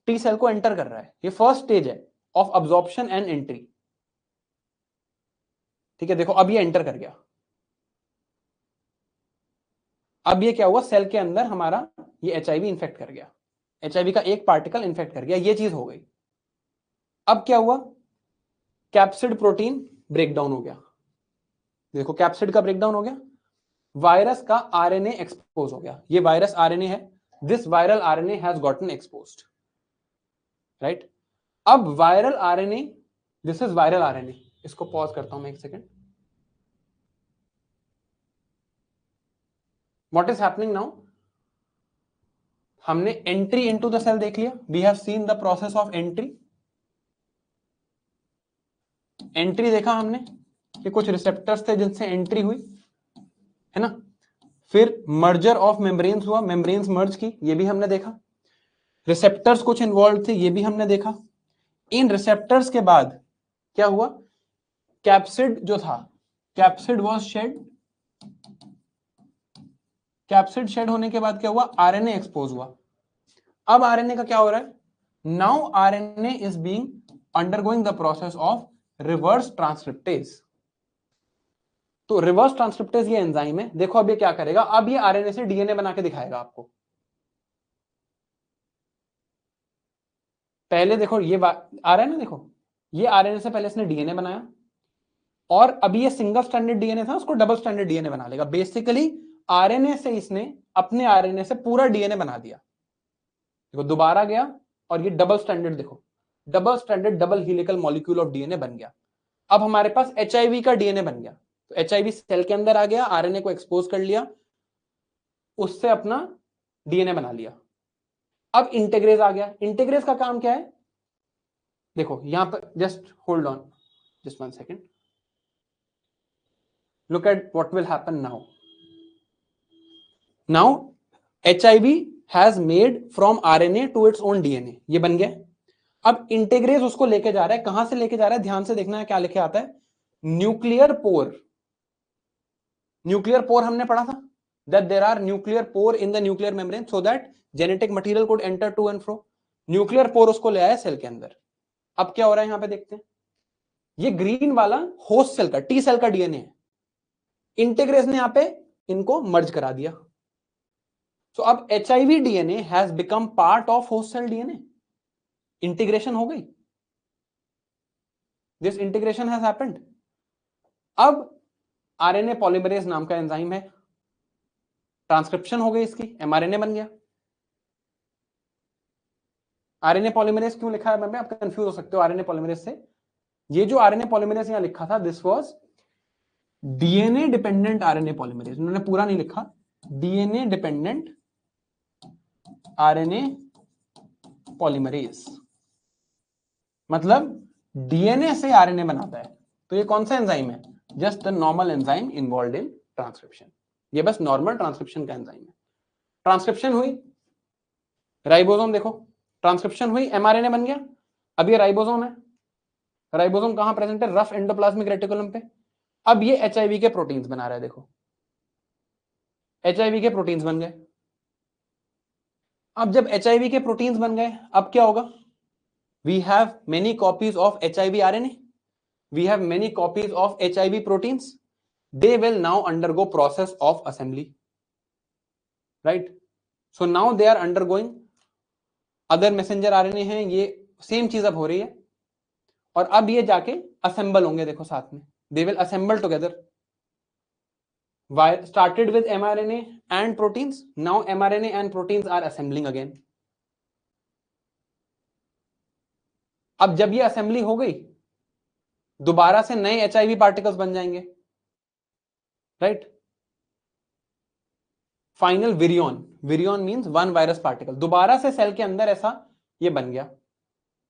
टी सेल को एंटर कर रहा है। ये फर्स्ट स्टेज है ऑफ अब्जॉर्प्शन एंड एंट्री। ठीक है, देखो अब ये एंटर कर गया। अब ये क्या हुआ? सेल के अंदर हमारा ये HIV इन्फेक्ट कर गया, HIV का एक पार्टिकल इन्फेक्ट कर गया, ये चीज हो गई। अब क्या हुआ? कैप्सिड प्रोटीन ब्रेकडाउन हो गया। देखो कैप्सिड का ब्रेकडाउन हो गया, वायरस का आरएनए एक्सपोज हो गया। ये वायरस आरएनए है, this viral RNA has gotten exposed, right? अब viral RNA, this is viral RNA. इसको पॉज करता हूं मैं एक second. What is happening now? हमने एंट्री इनटू द सेल देख लिया, we have seen the process of entry. Entry देखा हमने कि कुछ रिसेप्टर्स थे जिनसे एंट्री हुई, है ना? फिर मर्जर ऑफ मेम्ब्रेन्स हुआ, मेम्ब्रेन्स मर्ज की, ये भी हमने देखा। रिसेप्टर्स कुछ इन्वॉल्व थे, ये भी हमने देखा। इन रिसेप्टर्स के बाद क्या हुआ? कैप्सिड जो था, capsid was shed. Capsid shed होने के बाद क्या हुआ? आरएनए एक्सपोज हुआ। अब आरएनए का क्या हो रहा है? Now RNA is being undergoing the process of reverse transcriptase. तो रिवर्स ट्रांसक्रिप्टेज ये एंजाइम है। देखो अब ये क्या करेगा? अब ये आरएनए से डीएनए बना के दिखाएगा आपको। पहले देखो ये आ रहा है ना, देखो ये आरएनए से पहले इसने डीएनए बनाया, और अभी ये सिंगल स्टैंडर्ड डीएनए था, उसको डबल स्टैंडर्ड डीएनए बना लेगा। बेसिकली आरएनए से इसने अपने आरएनए से पूरा डीएनए बना दिया। देखो दोबारा गया और ये डबल स्टैंडर्ड, देखो double standard double helical molecule of DNA बन गया। अब हमारे पास HIV का डीएनए बन गया। तो HIV सेल के अंदर आ गया, आरएनए को एक्सपोज कर लिया, उससे अपना डीएनए बना लिया। अब इंटीग्रेज आ गया। इंटीग्रेज का काम क्या है? देखो यहां पर just hold on, just 1 second, look at what will happen now. Now HIV has made from RNA to its own DNA, ये बन गया। अब इंटीग्रेज उसको लेके जा रहा है, कहां से लेके जा रहा है? ध्यान से देखना है क्या लिखे आता है, न्यूक्लियर पोर। न्यूक्लियर पोर हमने पढ़ा था, that there are nuclear pore in the nuclear membrane so that genetic material could enter to and fro. Nuclear pore उसको ले आया सेल के अंदर। अब क्या हो रहा है यहां पे देखते हैं, ये ग्रीन वाला होस्ट सेल का, टी सेल का डीएनए है। इंटीग्रेज ने यहां पे इनको मर्ज करा दिया। सो अब HIV DNA has become part of host cell DNA. Integration हो गई, दिस इंटीग्रेशन हैज हैपेंड। अब आरएनए पॉलीमरेज नाम का एंजाइम है, ट्रांसक्रिप्शन हो गई इसकी, mRNA बन गया। आरएनए पॉलीमरेज क्यों लिखा है मैंने? आप कंफ्यूज हो सकते हो आरएनए पॉलीमरेज से। ये जो आरएनए पॉलीमरेज यहां लिखा था, this was DNA dependent RNA polymerase, उन्होंने पूरा नहीं लिखा, डीएनए डिपेंडेंट आरएनए पॉलीमरेज, मतलब डीएनए से आरएनए बनाता है। तो ये कौन सा एंजाइम है? Just the normal enzyme involved in transcription, ये बस नॉर्मल ट्रांसक्रिप्शन का एंजाइम है। ट्रांसक्रिप्शन हुई, राइबोसोम देखो, ट्रांसक्रिप्शन हुई, एमआरएनए बन गया। अब ये राइबोसोम है, राइबोसोम कहां प्रेजेंट है? रफ एंडोप्लाज्मिक रेटिकुलम पे। अब ये एचआईवी के प्रोटीन्स बना रहा है, देखो एचआईवी के प्रोटीन्स बन गए। अब जब एचआईवी के प्रोटीन्स बन गए, अब क्या होगा? We have many copies of HIV RNA, we have many copies of HIV proteins, they will now undergo process of assembly, right? So now they are undergoing, other messenger RNA हैं, ये सेम चीज अब हो रही है, और अब ये जाके असेंबल होंगे, देखो साथ में, they will assemble together. Started with mRNA and proteins, now mRNA and proteins are assembling again. अब जब ये असेंबली हो गई, दोबारा से नए एचआईवी पार्टिकल्स बन जाएंगे, right? Final virion, virion means one virus particle, दोबारा से सेल के अंदर ऐसा ये बन गया,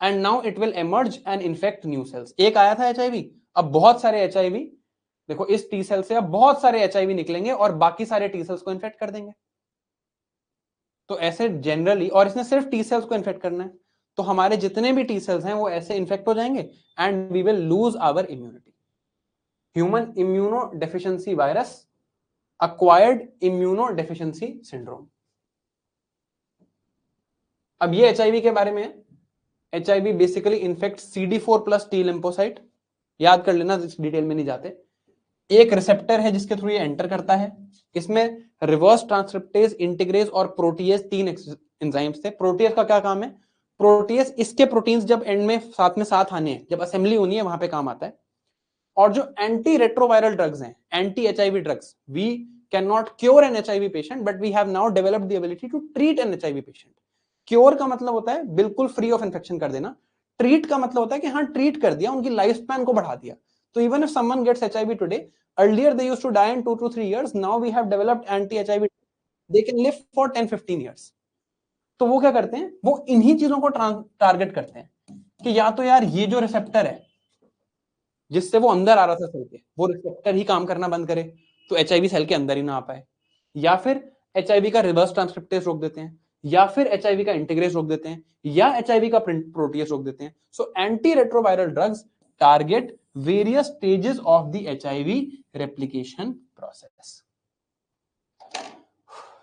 and now it will emerge and infect new sales. एक आया था एचआईवी, अब बहुत सारे एचआईवी, देखो इस टी सेल से अब बहुत सारे एचआईवी निकलेंगे और बाकी सारे टी सेल्स को इन्फेक्ट कर देंगे। तो ऐसे जनरली, और इसने सिर्फ टी सेल्स को इन्फेक्ट करना है, तो हमारे जितने भी टी सेल्स हैं वो ऐसे इन्फेक्ट हो जाएंगे and we will lose our immunity. Human immuno deficiency virus, acquired immunodeficiency syndrome। अब ये एचआईवी के बारे में है। HIV basically infect CD4 plus T lymphocyte, याद कर लेना, इस डिटेल में नहीं जाते। एक रिसेप्टर है जिसके थ्रू ये एंटर करता है, इसमें रिवर्स ट्रांसक्रिप्टेज, इंटीग्रेज और प्रोटीएज, तीन एंजाइम्स थे। प्रोटीएज का क्या काम है? प्रोटीएज इसके प्रोटीन्स जब एंड में साथ आने हैं, जब असेंबली होनी है, वहां पे काम आता है। और जो एंटी रेट्रोवायरल ड्रग्स हैं, anti HIV drugs, we can not cure an HIV patient, but we have now developed the ability to treat an HIV patient. Cure का मतलब होता है बिल्कुल फ्री ऑफ इन्फेक्शन कर देना, ट्रीट का मतलब होता है कि हाँ ट्रीट कर दिया, उनकी लाइफ स्पैन को बढ़ा दिया। तो even if someone gets HIV today, earlier they used to die in 2 to 3 years, now we have developed anti HIV, they can live for 10-15 years। तो वो क्या करते हैं? वो इन्हीं चीजों को टारगेट करते हैं कि या तो यार ये जो रिसेप्टर है जिससे वो अंदर आ रहा था सेल के, वो रिसेप्टर ही काम करना बंद करे, तो एचआईवी सेल के अंदर ही ना आ पाए, या फिर एचआईवी का रिवर्स ट्रांसक्रिप्टेज रोक देते हैं, या फिर एचआईवी का इंटीग्रेज रोक देते हैं, या एचआईवी का प्रोटीएज रोक देते हैं। So anti retroviral drugs target various stages of the HIV replication process.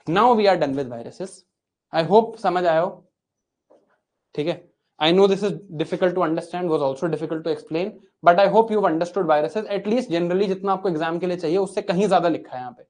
Now we are done with viruses. I hope समझ आया हो, ठीक है? I know this is difficult to understand, was also difficult to explain, but I hope you've understood viruses, at least generally जितना आपको एग्जाम के लिए चाहिए उससे कहीं ज्यादा लिखा है यहाँ पे।